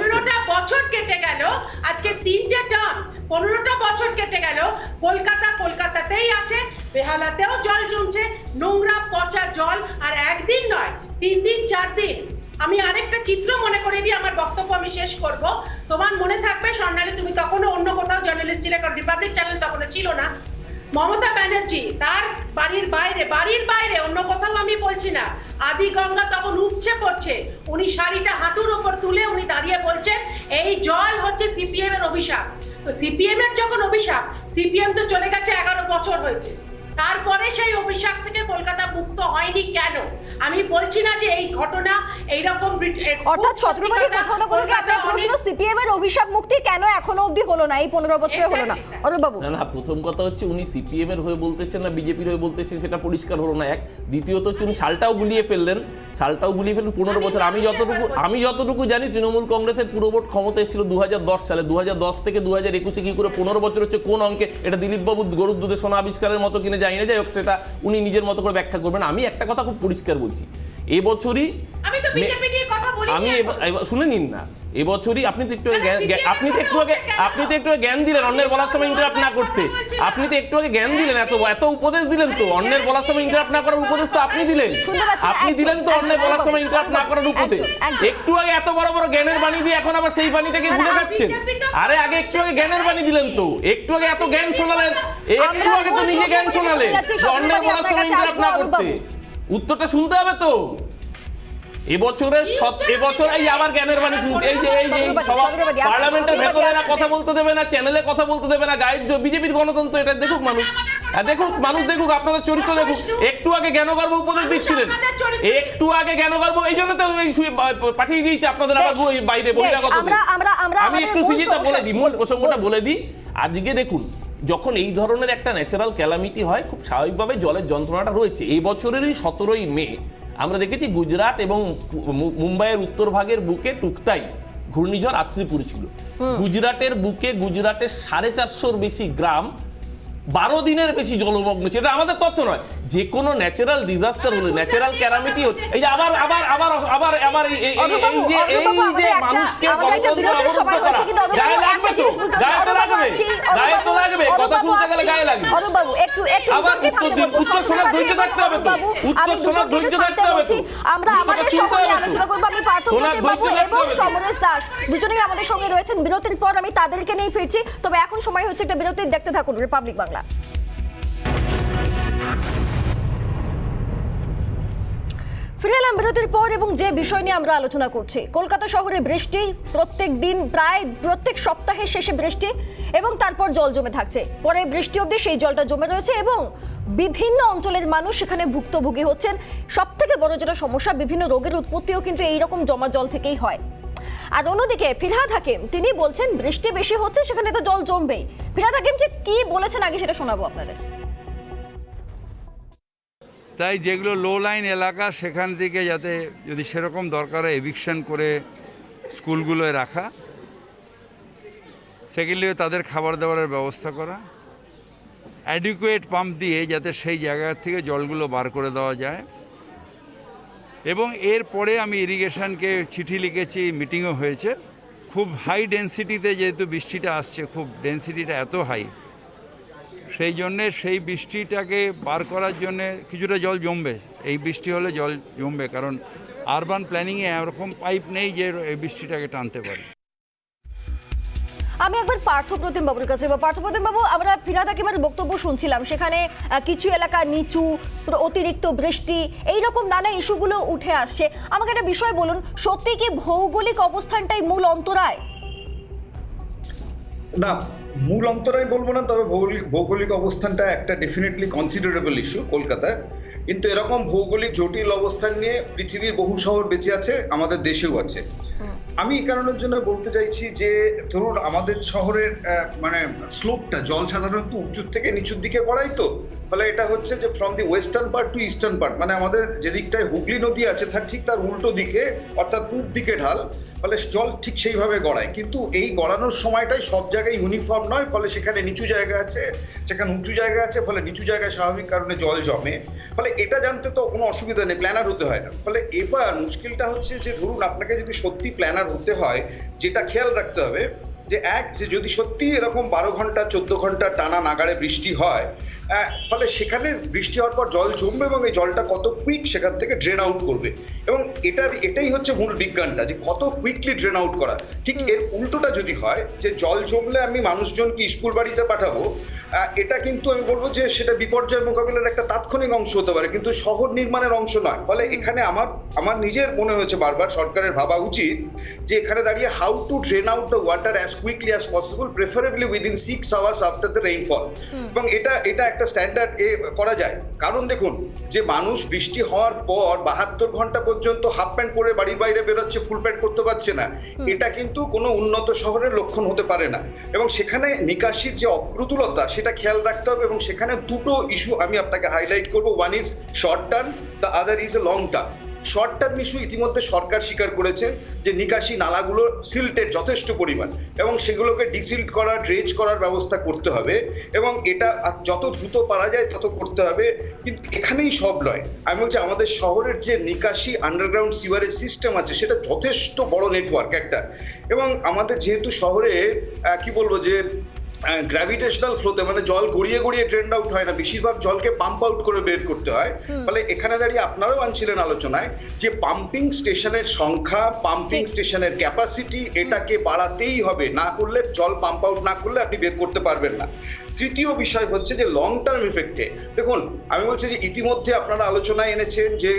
15টা বছর কেটে গেল, আজকে 3টে টার্ম, 15টা বছর কেটে গেল, কলকাতাতেই আছে, বেহালাতেও জল জমছে, নোংরা পচা জল, আর একদিন নয় 3 দিন 4 দিন। আমি আরেকটা চিত্র মনে করে দিই, আমার বক্তব্য আমি শেষ করব। তোমার মনে থাকবে স্বর্ণালী, তুমি তখনও অন্য কোথাও জার্নালিস্ট ছিলে, কারণ রিপাবলিক চ্যানেল তখনও ছিল না। মমতা ব্যানার্জি তার বাড়ির বাইরে অন্য কোথাও আমি বলছি না, আদি গঙ্গা তখন উপচে পড়ছে, উনি শাড়িটা হাঁটুর উপর তুলে উনি দাঁড়িয়ে বলছেন এই জল হচ্ছে সিপিএম এর অভিশাপ। তো সিপিএম এর যখন অভিশাপ, সিপিএম তো চলে গেছে 11 বছর হয়েছে, তারপরে সেই অভিশাপ থেকে কলকাতা মুক্ত হয়নি কেন? আমি বলছি না যে এই ঘটনা এইরকম, অর্থাৎ ছত্রপতি কোথাও আপনার প্রশ্ন, সিপিএম এর অভিশাপ মুক্তি কেন এখনো অবধি হলো না, এই 15 বছরে হলো না? অরূপ বাবু, না, প্রথম কথা হচ্ছে উনি সিপিএম এর হয়ে বলতেছেন না বিজেপির হয়ে বলতেছেন, সেটা পরিষ্কার হলো না এক। দ্বিতীয়ত হচ্ছে উনি সালটাও গুলিয়ে ফেললেন 15 বছর। আমি যতটুকু জানি তৃণমূল কংগ্রেসের পুরো ভোট ক্ষমতা এসেছিল 2010 সালে, 2010 থেকে 2021 কি করে 15 বছর হচ্ছে কোন অঙ্কে, এটা দিলীপ বাবু গরুর দুধে সোনা আবিষ্কারের মতো কিনে যাই না, যাই হোক সেটা উনি নিজের মতো করে ব্যাখ্যা করবেন। আমি একটা কথা খুব পরিষ্কার বলছি, এবছরই আমি শুনে নিন না, এবছরই আপনি তো একটু জ্ঞান দিলেন অন্যের বলার সময় ইন্টারাপ্ট না করতে, আপনি তো একটু আগে জ্ঞান দিলেন, এত উপদেশ দিলেন, তো অন্যের বলার সময় ইন্টারাপ্ট না করার উপদেশ তো আপনি দিলেন তো অন্যের বলার সময় ইন্টারাপ্ট না করার উপদেশ। একটু আগে এত বড় বড় জ্ঞানের বাণী দিয়ে এখন আবার সেই বাণীটাকে ভুলে যাচ্ছেন। আরে আগে একটু আগে জ্ঞানের বাণী দিলেন, তো একটু আগে এত জ্ঞান শোনালেন, একটু আগে তো নিজে জ্ঞান শোনালেন অন্যের বলার সময় ইন্টারাপ্ট না করতে। উত্তরটা শুনতে হবে তো। এবছর এই আবার জ্ঞানের বাণী শুনছে, এই যে পার্লামেন্টের ভেতরে এরা কথা বলতে দেবে না, চ্যানেলে কথা বলতে দেবে না, গায়ের বিজেপির গণতন্ত্র, এটা দেখুক মানুষ, দেখুক আপনাদের চরিত্র দেখুক। একটু আগে জ্ঞানগর্ভ উপদেশ দিচ্ছিলেন, একটু আগে জ্ঞানগর্ভ, এই জন্য তো পাঠিয়ে দিয়েছে আপনাদের আবার বাইরে বহিরাগত। আমি একটু সুজিতা বলে দিই, মূল প্রসঙ্গটা বলে দিই। আজকে দেখুন, যখন এই ধরনের একটা ন্যাচারাল ক্যালামিটি হয়, খুব স্বাভাবিকভাবে জলের যন্ত্রণাটা রয়েছে। এই বছরেরই 17ই মে আমরা দেখেছি গুজরাট এবং মুম্বাইয়ের উত্তর ভাগের বুকে টুকতাই ঘূর্ণিঝড় আছড়ে পড়েছিল। গুজরাটের বুকে গুজরাটের 450-র বেশি গ্রাম 12 দিনের বেশি জলমগ্ন ছিল। এটা আমাদের তথ্য নয়, যে কোনো ন্যাচারাল ডিজাস্টার হলে, ন্যাচারাল ক্যালামিটি হচ্ছে, এই যে আবার এই যে মানুষকে গণতন্ত্র অবরুদ্ধ করা, গায়ে লাগবে তো, গায়ে তো লাগবে, কথা শুনতে গেলে গায়ে লাগবে। আবার উত্তর শোনার ধৈর্য থাকতে হবে তো, উত্তর শোনার ধৈর্য থাকতে হবে তো, আমরা আমাদের সঙ্গে আলোচনা করব। আমি পার্থপ্রতিম বাবু এবং সমরেশ দাস দুজনেই আমাদের সঙ্গে রয়েছেন। বিরতির পর আমি তাদেরকে নিয়ে ফিরছি, তবে এখন সময় হচ্ছে একটা বিরতি। দেখতে থাকুন রিপাবলিক বাংলা। ফিরে এলাম বিরতির পর এবং যে বিষয় নিয়ে আমরা আলোচনা করছি, কলকাতা শহরে বৃষ্টি, প্রত্যেক দিন প্রায় প্রত্যেক সপ্তাহের শেষে বৃষ্টি এবং তারপর জল জমে থাকছে, পরে বৃষ্টি অবধি সেই জলটা জমে রয়েছে এবং বিভিন্ন অঞ্চলের মানুষ সেখানে ভুক্তভোগী হচ্ছেন। সব থেকে বড় যেটা সমস্যা, বিভিন্ন রোগের উৎপত্তিও কিন্তু এইরকম জমা জল থেকেই হয়। আর অন্যদিকে ফিরহাদ হাকিম তিনি বলছেন বৃষ্টি বেশি হচ্ছে, সেখানে তো জল জমবেই। ফিরহাদ হাকিম যে কি বলেছেন আগে সেটা শোনাবো আপনাদের। তাই যেগুলো লো লাইন এলাকা সেখান থেকে যাতে যদি সেরকম দরকার হয় এভিকশন করে স্কুলগুলোয় রাখা, সেকেন্ডলি তাদের খাবার দাবারের ব্যবস্থা করা, অ্যাডিকুয়েট পাম্প দিয়ে যাতে সেই জায়গা থেকে জলগুলো বার করে দেওয়া যায়। এবং এরপরে আমি ইরিগেশনকে চিঠি লিখেছি, মিটিংও হয়েছে। খুব হাই ডেন্সিটিতে যেহেতু বৃষ্টিটা আসছে, খুব ডেন্সিটিটা এত হাই, সেই জন্যে সেই বৃষ্টিটাকে বার করার জন্যে কিছুটা জল জমবে। এই বৃষ্টি হলে জল জমবে, কারণ আরবান প্ল্যানিংয়ে এরকম পাইপ নেই যে এই বৃষ্টিটাকে টানতে পারে। আমি একবার পার্থপ্রতিম বাবুর কাছে। পার্থপ্রতিম বাবু, আমরা ফিরহাদ হাকিমের বক্তব্য শুনছিলাম, সেখানে কিছু এলাকা নিচু, অতিরিক্ত বৃষ্টি, এইরকম নানা ইস্যুগুলো উঠে আসছে। আমাকে একটা বিষয় বলুন, সত্যি কি ভৌগোলিক অবস্থানটাই মূল অন্তরায়? না, মূল অন্তরায় বলবো না, তবে ভৌগোলিক অবস্থানটা একটা ডেফিনেটলি কনসিডারেবল ইস্যু কলকাতার। কিন্তু এরকম ভৌগোলিক জটিল অবস্থান নিয়ে পৃথিবীর বহু শহর বেঁচে আছে, আমাদের দেশেও আছে। আমি এই কারণের জন্য বলতে চাইছি যে ধরুন আমাদের শহরের মানে স্লোপটা, জল সাধারণত উঁচুর থেকে নিচুর দিকে পড়ায়, তো ফলে এটা হচ্ছে যে from the western part to eastern part, মানে আমাদের যেদিকটায় হুগলি নদী আছে তার ঠিক তার উল্টো দিকে, অর্থাৎ পূর্ব দিকে ঢাল, ফলে জল ঠিক সেইভাবে গড়ায়। কিন্তু এই গড়ানোর সময়টাই সব জায়গায় ইউনিফর্ম নয়, ফলে সেখানে নিচু জায়গা আছে, সেখানে উঁচু জায়গা আছে, ফলে নিচু জায়গায় স্বাভাবিক কারণে জল জমে। ফলে এটা জানতে তো কোনো অসুবিধা নেই, প্ল্যানার হতে হয় না। ফলে এবার মুশকিলটা হচ্ছে যে ধরুন আপনাকে যদি সত্যি প্ল্যানার হতে হয়, যেটা খেয়াল রাখতে হবে যে যে যদি সত্যি এরকম 12 ঘন্টা 14 ঘন্টা টানা নাগাড়ে বৃষ্টি হয়, ফলে সেখানে বৃষ্টি হওয়ার পর জল জমবে এবং এই জলটা কত কুইক সেখান থেকে ড্রেন আউট করবে। এবং এটাই হচ্ছে মূল বিজ্ঞানটা, যে কত কুইকলি ড্রেন আউট করা। ঠিক এর উল্টোটা যদি হয় যে জল জমলে আমি মানুষজনকে স্কুল বাড়িতে পাঠাবো, এটা কিন্তু আমি বলবো যে সেটা বিপর্যয় মোকাবিলার একটা তাৎক্ষণিক অংশ হতে পারে, কিন্তু শহর নির্মাণের অংশ নয়। ফলে এখানে আমার নিজের মনে হয়েছে বারবার সরকারের ভাবা উচিত যে এখানে দাঁড়িয়ে how to drain out the water as quickly as possible, preferably within 6 hours after the rainfall. এবং এটা একটা স্ট্যান্ডার্ড করা যায়। কারণ দেখুন, যে মানুষ বৃষ্টি হওয়ার পর 72 ঘন্টা পর্যন্ত হাফ প্যান্ট পরে বাড়ির বাইরে বেরোচ্ছে, ফুল প্যান্ট করতে পারছে না, এটা কিন্তু কোনো উন্নত শহরের লক্ষণ হতে পারে না। এবং সেখানে নিকাশির যে অপ্রতুলতা সেটা খেয়াল রাখতে হবে। এবং সেখানে দুটো ইস্যু আমি আপনাকে হাইলাইট করবো, one is short term, the other is a long term. Short term issue ইতিমধ্যে সরকার স্বীকার করেছেন যে নিকাশি নালাগুলো সিল্টের যথেষ্ট পরিমাণ, এবং সেগুলোকে ডিসিল্ট করা, ড্রেজ করার ব্যবস্থা করতে হবে, এবং এটা যত দ্রুত পারা যায় তত করতে হবে। কিন্তু এখানেই সব নয়, আমি বলছি আমাদের শহরের যে নিকাশি আন্ডারগ্রাউন্ড সিওয়ারেজ সিস্টেম আছে সেটা যথেষ্ট বড় নেটওয়ার্ক একটা। এবং আমাদের যেহেতু শহরে কি বলবো যে গ্র্যাভিটেশনাল ফ্লোতে, মানে জল গড়িয়ে গড়িয়ে ট্রেন্ড আউট হয় না, বেশিরভাগ জলকে পাম্প আউট করে বের করতে হয়। ফলে এখানে দাঁড়িয়ে আপনারাও আনছিলেন আলোচনায় যে পাম্পিং স্টেশনের সংখ্যা, পাম্পিং স্টেশনের ক্যাপাসিটি, এটাকে বাড়াতেই হবে, না করলে জল পাম্প আউট না করলে আপনি বের করতে পারবেন না। তৃতীয় বিষয় হচ্ছে যে লং টার্ম ইফেক্টে, দেখুন আমি বলছি যে ইতিমধ্যে আপনারা আলোচনায় এনেছেন যে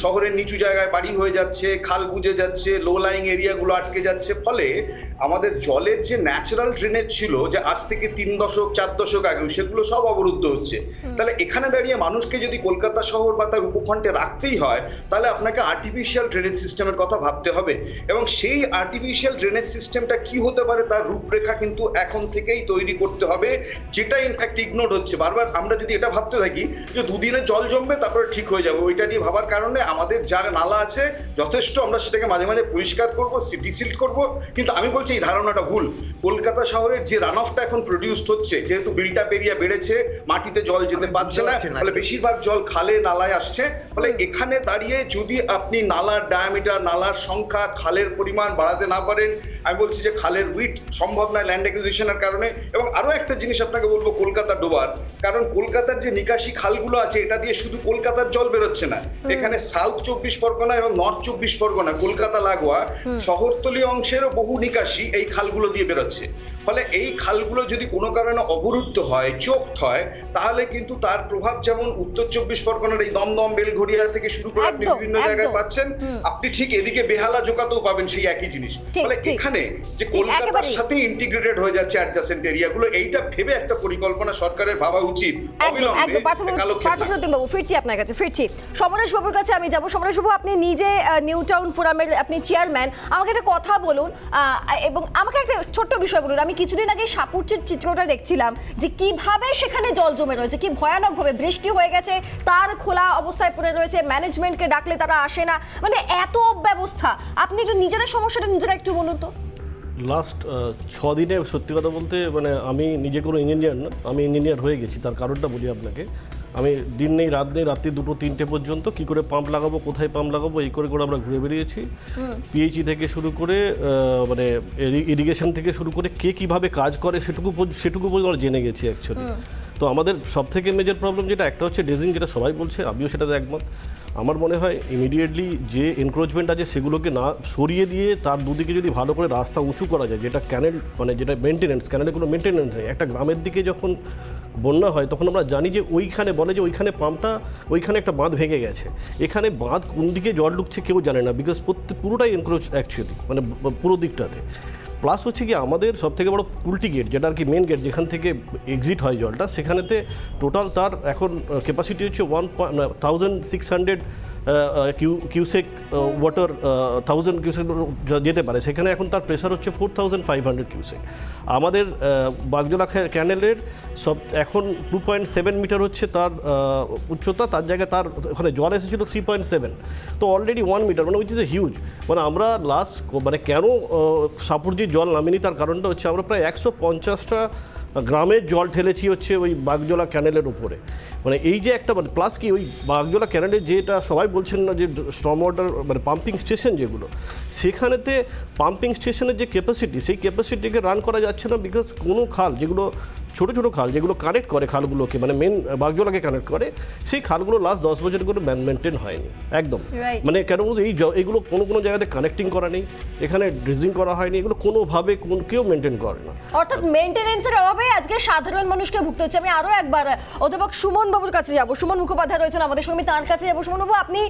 শহরের নিচু জায়গায় বাড়ি হয়ে যাচ্ছে, খাল বুঝে যাচ্ছে, লো লাইং এরিয়াগুলো আটকে যাচ্ছে, ফলে আমাদের জলের যে ন্যাচারাল ড্রেনেজ ছিল যে আজ থেকে 3 দশক 4 দশক আগে, সেগুলো সব অবরুদ্ধ হচ্ছে। তাহলে এখানে দাঁড়িয়ে মানুষকে যদি কলকাতা শহর বা তার উপখণ্ডে রাখতেই হয়, তাহলে আপনাকে আর্টিফিশিয়াল ড্রেনেজ সিস্টেমের কথা ভাবতে হবে। এবং সেই আর্টিফিশিয়াল ড্রেনেজ সিস্টেমটা কি হতে পারে তার রূপরেখা কিন্তু এখন থেকেই তৈরি করতে হবে, যেটা ইনফ্যাক্ট ইগনোর হচ্ছে। বারবার আমরা যদি এটা ভাবতে থাকি যে দুদিনে জল জমবে তারপরে ঠিক হয়ে যাবে, ওইটা নিয়ে ভাবার কারণে আমাদের যা নালা আছে যথেষ্ট, আমরা সেটাকে মাঝে মাঝে পরিষ্কার করবো, ডিসিল্ট করবো, কিন্তু আমি বলছি এই ধারণাটা ভুল। কলকাতা শহরের যে রান অফটা এখন প্রডিউসড হচ্ছে, যেহেতু বিল্ট আপ এরিয়া বেড়েছে, মাটিতে জল যেতে পারছে না, ফলে বেশিরভাগ জল খালে নালায় আসছে। ফলে এখানে দাঁড়িয়ে যদি আপনি নালার ডায়ামিটার, নালার সংখ্যা, খালের পরিমাণ বাড়াতে না পারেন, আমি বলছি যে খালের উইড সম্ভব নয় ল্যান্ড অ্যাকুইজিশনের কারণে। এবং আরো একটা জিনিস আপনাকে বলবো, কলকাতা ডোবার, কারণ কলকাতার যে নিকাশি খালগুলো আছে এটা দিয়ে শুধু কলকাতার জল বেরোচ্ছে না, এখানে সাউথ 24 পরগনা এবং নর্থ 24 পরগনা, কলকাতা লাগোয়া শহরতলি অংশেরও বহু নিকাশি এই খালগুলো দিয়ে বেরোচ্ছে। ফলে এই খালগুলো যদি কোনো কারণে অবরুদ্ধ হয়, চোকড হয়, তাহলে কিন্তু তার প্রভাব যেমন উত্তর 24 পরগনার এই দমদম, বেলঘড়িয়া থেকে শুরু করে আপনি বিভিন্ন জায়গায় পাচ্ছেন, আপনি ঠিক এদিকে বেহালা জোকাতেও পাবেন সেই একই জিনিস। ফলে এখানে যে কলকাতার সাথে ইন্টিগ্রেটেড হয়ে যাচ্ছে অ্যাডজাসেন্ট এরিয়াগুলো, এইটা ভেবে একটা পরিকল্পনা সরকারের ভাবা উচিত অবিলম্বে। বাবু ফিরছি আপনার কাছে, ফিরছি সমরেশ বাবুর কাছে আমি যাব। সমরেশ বাবু, আপনি নিজে নিউ টাউন ফোরামের আপনি চেয়ারম্যান, আমাকে একটা কথা বলুন এবং আমাকে একটা ছোট্ট বিষয় বলুন। আমি কিছুদিন আগে সাপুরচির চিত্রটা দেখছিলাম যে কিভাবে সেখানে জল জমে রয়েছে, কি ভয়ানকভাবে বৃষ্টি হয়ে গেছে, তার খোলা অবস্থায় পড়ে রয়েছে, ম্যানেজমেন্টকে ডাকলে তারা আসে না, মানে এত অব্যবস্থা। আপনি একটু নিজেদের সমস্যাটা নিজেরা একটু বলুন তো। লাস্ট 6 দিনে সত্যি কথা বলতে মানে আমি নিজে কোনো ইঞ্জিনিয়ার না, আমি ইঞ্জিনিয়ার হয়ে গেছি। তার কারণটা বলি আপনাকে, আমি দিন নেই রাত নেই, রাত্রি 2-3টে পর্যন্ত কি করে পাম্প লাগাবো, কোথায় পাম্প লাগাবো, এই করে করে আমরা ঘুরে বেরিয়েছি। পিএইচই থেকে শুরু করে মানে ইরিগেশন থেকে শুরু করে কে কীভাবে কাজ করে সেটুকু পর্যন্ত আমরা জেনে গেছি অ্যাকচুয়ালি। তো আমাদের সবথেকে মেজর প্রবলেম যেটা একটা হচ্ছে ড্রেজিং, যেটা সবাই বলছে, আমিও সেটাতে একমত। আমার মনে হয় ইমিডিয়েটলি যে এনক্রোচমেন্ট আছে সেগুলোকে না সরিয়ে দিয়ে তার দুদিকে যদি ভালো করে রাস্তা উঁচু করা যায়, যেটা ক্যানেল মানে যেটা মেনটেন্যান্স, ক্যানেলের কোনো মেনটেন্যান্স নেই। একটা গ্রামের দিকে যখন বন্যা হয় তখন আমরা জানি যে ওইখানে বলে যে ওইখানে পাম্পটা, ওইখানে একটা বাঁধ ভেঙে গেছে। এখানে বাঁধ কোন দিকে জল ঢুকছে কেউ জানে না, বিকজ পুরোটাই এনক্রোচ অ্যাকচুয়ালি, মানে পুরো দিকটাতে। প্লাস হচ্ছে কি আমাদের সবথেকে বড় কুলটি গেট, যেটা আর কি মেন গেট, যেখান থেকে এক্সিট হয় জলটা, সেখানেতে টোটাল তার এখন ক্যাপাসিটি হচ্ছে 1600 কিউসেক ওয়াটার, 1000 কিউসেক যেতে পারে। সেখানে এখন তার প্রেশার হচ্ছে 4500 কিউসেক। আমাদের বাগজোলা ক্যানেলের সব এখন 2.7 মিটার হচ্ছে তার উচ্চতা, তার জায়গায় তার ওখানে জল এসেছিলো 3.7, তো অলরেডি 1 মিটার, মানে উইচ ইজ এ হিউজ। মানে আমরা লাস্ট মানে কেন সাপুরজির জল নামেনি, তার কারণটা হচ্ছে আমরা প্রায় 150টা গ্রামের জল ঠেলেছি হচ্ছে ওই বাগজোলা ক্যানেলের উপরে। মানে এই যে একটা মানে প্লাস কি ওই বাগজোলা ক্যানেলের যেটা সবাই বলছেন না যে স্টর্ম ওয়াটার মানে পাম্পিং স্টেশন যেগুলো, সেখানেতে পাম্পিং স্টেশনের যে ক্যাপাসিটি, সেই ক্যাপাসিটিকে রান করা যাচ্ছে না, বিকজ কোনো খাল যেগুলো ছোটো ছোটো খাল যেগুলো কানেক্ট করে খালগুলোকে, মানে মেন বাগজোলাকে কানেক্ট করে, সেই খালগুলো লাস্ট 10 বছর করে মেনটেন হয়নি একদম। মানে কেন বলতে এইগুলো কোনো জায়গাতে কানেক্টিং করা নেই, এখানে ড্রেজিং করা হয়নি, এগুলো কোনোভাবে কেউ মেনটেন করে না। অর্থাৎ মেনটেনেন্সের অভাবে আজকে সাধারণ মানুষকে ভুগতে হচ্ছে। আমি আরও একবার অধ্যাপক সুমন বাবুর কাছে যাব। সুমন মুখোপাধ্যায় রয়েছেন আমাদের সঙ্গে, তার কাছে যাবো। সুমন বাবু, আপনি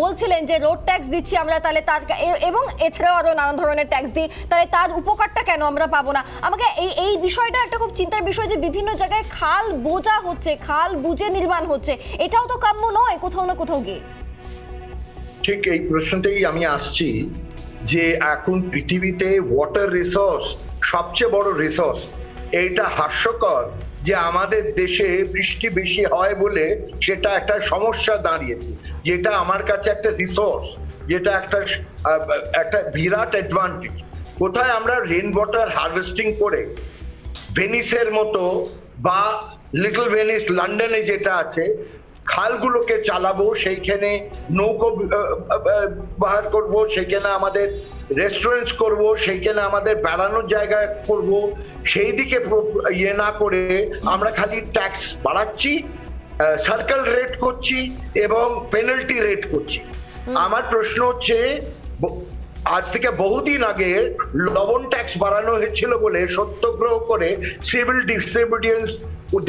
বলছিলেন যে রোড ট্যাক্স দিচ্ছি আমরা, তাহলে তার এবং এছাড়াও আরও নানান ধরনের ট্যাক্স দিই, তাহলে তার উপকারটা কেন আমরা পাবো না? আমাকে এই বিষয়টা একটা খুব চিন্তার বিষয় যে বিভিন্ন জায়গায় খাল বোঝা হচ্ছে, খাল বুঝে নির্মাণ হচ্ছে, এটাও তো কাম্য নয় কোথাও না কোথাও গিয়ে। ঠিক এই প্রশ্নতেই আমি আসছি যে এখন পৃথিবীতে ওয়াটার রিসোর্স সবচেয়ে বড় রিসোর্স। এইটা হাস্যকর যে আমাদের দেশে বৃষ্টি বেশি হয় বলে সেটা একটা সমস্যা দাঁড়িয়েছে, যেটা আমার কাছে একটা রিসোর্স, যেটা একটা বিরাট অ্যাডভান্টেজ। কোথায় আমরা রেন ওয়াটার হারভেস্টিং করে ভেনিসের মতো বা লিটল ভেনিস লন্ডনে যেটা আছে, খালগুলোকে চালাবো, সেইখানে নৌকো ব্যবহার করব, সেইখানে আমাদের রেস্টুরেন্টস করব, সেইখানে আমাদের বেড়ানোর জায়গা করব, সেই দিকে ইয়ে না করে আমরা খালি ট্যাক্স বাড়াচ্ছি, সার্কেল রেট করছি এবং পেনাল্টি রেট করছি। আমার প্রশ্ন হচ্ছে, আজ থেকে বহুদিন আগে লবণ ট্যাক্স বাড়ানো হয়েছিল বলে সত্যাগ্রহ করে সিভিল ডিসোবিডিয়েন্স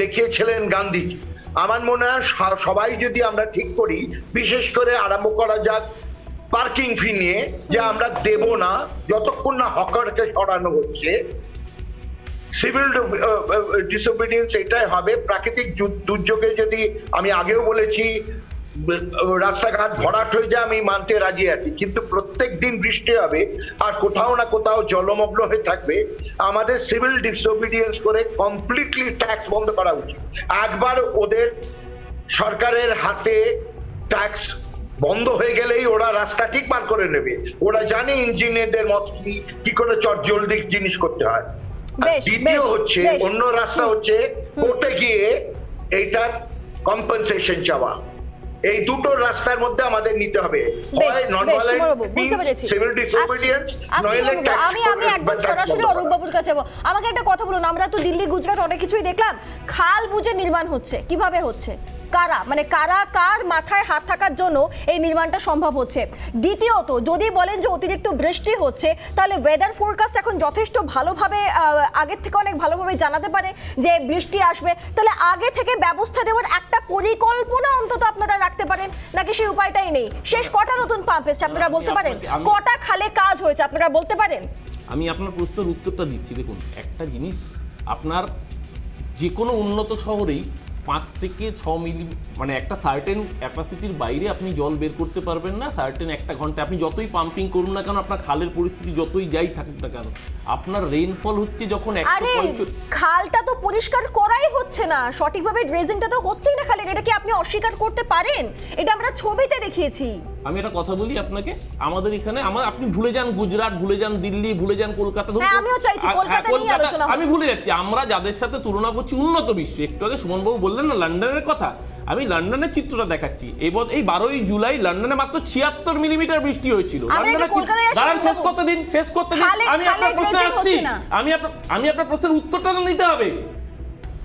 দেখিয়েছিলেন গান্ধীজি। আমার মনে হয় সবাই যদি আমরা ঠিক করি, বিশেষ করে আরম্ভ করা যাক পার্কিং ফি নিয়ে, যে আমরা দেব না যতক্ষণ না হকারকে সরানো হচ্ছে। সিভিল ডিসোবিডিয়েন্স এটাই হবে। প্রাকৃতিক দুর্যোগে যদি, আমি আগেও বলেছি, রাস্তাঘাট ভরাট হয়ে যায়, আমি মানতে রাজি আছি, কিন্তু প্রত্যেক দিন বৃষ্টি হবে আর কোথাও না কোথাও জলমগ্ন হয়ে থাকবে। আমাদের সিভিল ডিসোবিডিয়েন্স করে কমপ্লিটলি ট্যাক্স বন্ধ করা উচিত। একবার ওদের সরকারের হাতে ট্যাক্স বন্ধ হয়ে গেলেই ওরা রাস্তা ঠিক বার করে নেবে। ওরা জানে ইঞ্জিনিয়ারদের মত কি করে চটজলদি জিনিস করতে হয়। দ্বিতীয় হচ্ছে, অন্য রাস্তা হচ্ছে কোর্টে গিয়ে এইটার কম্পেনসেশন চাওয়া। এই দুটো রাস্তার মধ্যে আমাদের নিতে হবে, হয় নন ভায়োলেন্ট সিভিল ডিসোবিডিয়েন্স, নইলে ট্যাক্স। আমি একদম সরাসরি অরূপ বাবুর কাছে যাবো। আমাকে একটা কথা বলুন, আমরা তো দিল্লি গুজরাট অনেক কিছুই দেখলাম, খাল বুঝে নির্মাণ হচ্ছে, কিভাবে হচ্ছে? কারা, মানে কার মাথায় হাত থাকার জন্য এই নির্মাণটা সম্ভব হচ্ছে? দ্বিতীয়ত, যদি বলেন যে অতিরিক্ত বৃষ্টি হচ্ছে, তাহলে ওয়েদার ফোরকাস্ট এখন যথেষ্ট ভালোভাবে আগের থেকে অনেক ভালোভাবে জানাতে পারে যে বৃষ্টি আসবে, তাহলে আগে থেকে ব্যবস্থা নেওয়ার একটা পরিকল্পনা অন্তত আপনারা রাখতে পারেন, নাকি সেই উপায়টাই নেই? শেষ কটা নতুন পাম্প এসছে আপনারা বলতে পারেন? কটা খালে কাজ হয়েছে আপনারা বলতে পারেন? আমি আপনার প্রশ্নের উত্তরটা দিচ্ছি। দেখুন, একটা জিনিস, আপনার যে কোনো উন্নত শহরেই 5 থেকে 6 মিলি, মানে একটা সার্টেন ক্যাপাসিটির বাইরে আপনি জল বের করতে পারবেন না। সার্টেন একটা ঘন্টা আপনি যতই পাম্পিং করুন না কেন, আপনার খালের পরিস্থিতি যতই যাই থাকুক না কেন, আপনার রেইনফল হচ্ছে যখন খালটা তো পরিষ্কার করাই হচ্ছে না, সঠিকভাবে ড্রেজিংটা তো হচ্ছেই না খালের, এটা কি আপনি অস্বীকার করতে পারেন? এটা আমরা ছবিতে দেখিয়েছি। আমি একটা কথা বলি আপনাকে, আমাদের এখানে আপনি ভুলে যান গুজরাট, ভুলে যান দিল্লি, ভুলে যান কলকাতা, আমিও চাইছি কলকাতা নিয়ে আলোচনা হোক। আমি ভুলে যাচ্ছি, আমরা যাদের সাথে তুলনা করছি উন্নত বিশ্ব। একটু আগে সুমনবাবু বললেন না লন্ডনের কথা, আমি লন্ডনের চিত্রটা দেখাচ্ছি। এই 12ই জুলাই লন্ডনে মাত্র 76 মিলিমিটার বৃষ্টি হয়েছিল। দাঁড়ান, শেষ করতে দিন। আমি আপনার প্রশ্নে আসছি, আমি আপনার প্রশ্নের উত্তরটা নিতে হবে।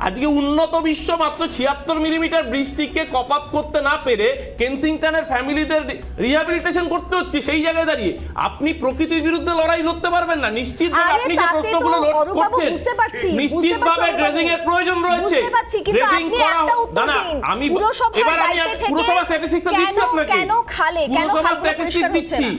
আজকে উন্নত বিশ্ব মাত্র 76 মিলিমিটার বৃষ্টিকে কপ আপ করতে না পেরে কেনসিংটনের ফ্যামিলিদের রিহ্যাবিলিটেশন করতে হচ্ছে। সেই জায়গায় দাঁড়িয়ে আপনি প্রকৃতির বিরুদ্ধে লড়াই লড়তে পারবেন না। নিশ্চিতভাবে আপনি যে প্রশ্নগুলো লোড করছেন, নিশ্চিতভাবে ড্রেজিং এর প্রয়োজন রয়েছে। ড্রেজিং করা না, আমি এবার আমি পুরসভা স্ট্যাটিস্টিক্স দিচ্ছি আপনাকে, পুরসভা স্ট্যাটিস্টিক্স দিচ্ছি।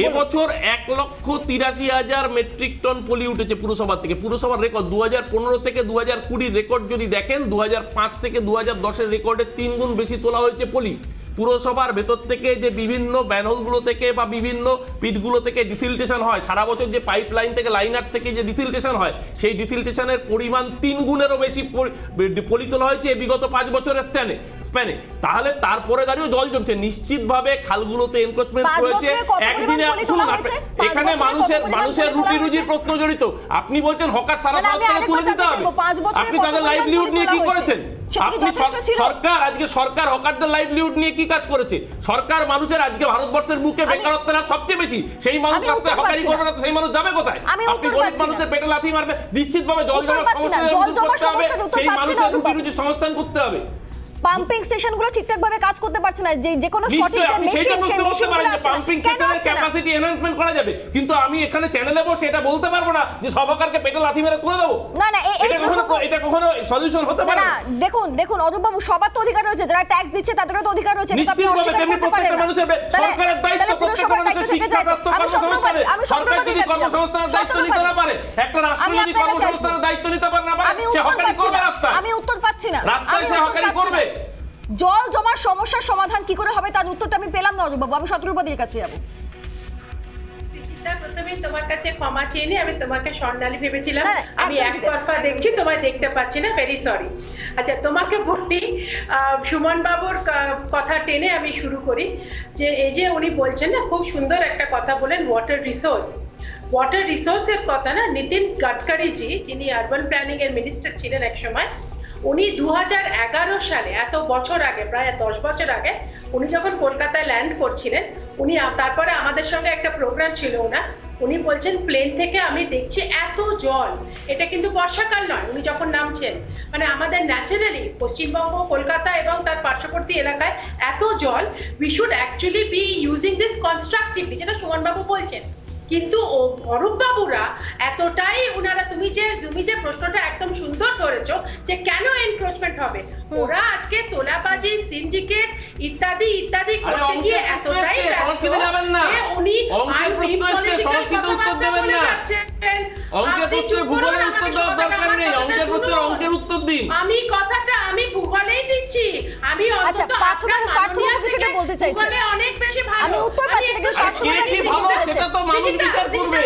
এবছর 1,83,000 মেট্রিক টন পলি উঠেছে পুরসভা থেকে। পুরসভার রেকর্ড 2015 থেকে 2020 রেকর্ড যদি দেখেন, 2005 থেকে 2010 রেকর্ডের 3 গুণ বেশি তোলা হয়েছে পলি। পুরসভার ভেতর থেকে যে বিভিন্ন ব্যানহোলগুলো থেকে বা বিভিন্ন পিটগুলো থেকে ডিসিলটেশন হয়, সারা বছর যে পাইপলাইন থেকে লাইনার থেকে যে ডিসিলটেশন হয়, সেই ডিসিলটেশনের পরিমাণ 3 গুণেরও বেশি পলি তোলা হয়েছে বিগত 5 বছরের স্প্যানে। তাহলে তারপরে দাঁড়িয়ে জল জমছে। নিশ্চিতভাবে খালগুলোতে এনক্রোচমেন্ট রয়েছে। একদিনে শুনুন, এখানে মানুষের রুটি রুজির প্রশ্ন জড়িত। আপনি বলছেন হকার সারা শহর থেকে তুলে দিতে হবে। আপনি তাদের লাইভলিহুড নিয়ে কি করেছেন? সরকার হকারদের লাইভলিহুড নিয়ে কি কাজ করেছে? সরকার মানুষের আজকে ভারতবর্ষের বুকে বেকারত্বের হার সবচেয়ে বেশি, সেই মানুষ রাস্তায় হকারি করবে না, সেই মানুষ যাবে কোথায়? আপনি গরিব মানুষের পেটে লাথি মারবে। নিশ্চিতভাবে জল জমার সমস্যা করতে হবে, সেই মানুষের রুটি রুজি সংস্থান করতে হবে। পাম্পিং স্টেশনগুলো ঠিকঠাকভাবে কাজ করতে পারছে না, যে কোনো সঠিক যে মেশিন, সেই মেশিনগুলো পাম্পিং স্টেশনের ক্যাপাসিটি এনহ্যান্সমেন্ট করা যাবে, কিন্তু আমি এখানে চ্যানেলে বসে এটা বলতে পারবো না যে সবকারকে পেটে লাথি মেরে তুলে দেবো। না, এটা কখনো সলিউশন হতে পারে না। দেখুন অরূপ বাবু, সবার তো অধিকার রয়েছে, যারা ট্যাক্স দিচ্ছে তাদেরও তো অধিকার রয়েছে। প্রত্যেকটা মানুষের সরকারের দায়িত্ব, প্রত্যেকটা মানুষের শিক্ষা, স্বাস্থ্য, কর্মসংস্থানের। সরকার যদি কর্মসংস্থানের দায়িত্ব নিতে না পারে, একটা রাষ্ট্র যদি কর্মসংস্থানের দায়িত্ব নিতে পারে না পারে, সে হকারি করবে রাস্তায়। আমি উত্তর পাচ্ছি না, রাস্তায় সে হকারি করবে। জল জমার সমস্যার সমাধান কি করে হবে তার উত্তরটা আমি পেলাম না অরূপ বাবু। আমি শত্রুপতির কাছে যাবো। প্রথমে তোমার কাছে ক্ষমা চেয়ে নিই, আমি তোমাকে স্বর্ণালী ভেবেছিলাম, আমি একতরফা দেখছি, তোমায় দেখতে পাচ্ছি না, ভেরি সরি। আচ্ছা, তোমাকে বলি, সুমন বাবুর কথা টেনে আমি শুরু করি। যে এই যে উনি বলছেন না, খুব সুন্দর একটা কথা বলেন, ওয়াটার রিসোর্সের কথা না, নীতিন গাডকারি জি, যিনি আরবান প্ল্যানিং এর মিনিস্টার ছিলেন এক সময়, উনি 2011 সালে, এত বছর আগে, প্রায় 10 বছর আগে, উনি যখন কলকাতায় ল্যান্ড করছিলেন, উনি তারপরে আমাদের সঙ্গে একটা প্রোগ্রাম ছিল ওনার, উনি বলছেন প্লেন থেকে আমি দেখছি এত জল, এটা কিন্তু বর্ষাকাল নয়, উনি যখন নামছেন, মানে আমাদের ন্যাচারালি পশ্চিমবঙ্গ, কলকাতা এবং তার পার্শ্ববর্তী এলাকায় এত জল, we should actually B using this constructively, যেটা সুমনবাবু বলছেন। কিন্তু অরূপ বাবুরা এতটাই ওনারা, তুমি যে প্রশ্নটা একদম সুন্দর ধরেছো যে কেন এনক্রোচমেন্ট হবে, ওরা আজকে তোলাবাজি, সিন্ডিকেট ইত্যাদি ইত্যাদি করতে গিয়ে এতটাই উনি আমি কথাটা আমি ভূগোলেই দিচ্ছি, আমি অন্তত বলতে চাইছি অনেক বেশি ভালো, আমি উত্তর পাচ্ছি না, সেটা তো মানুষ বিচার করবে।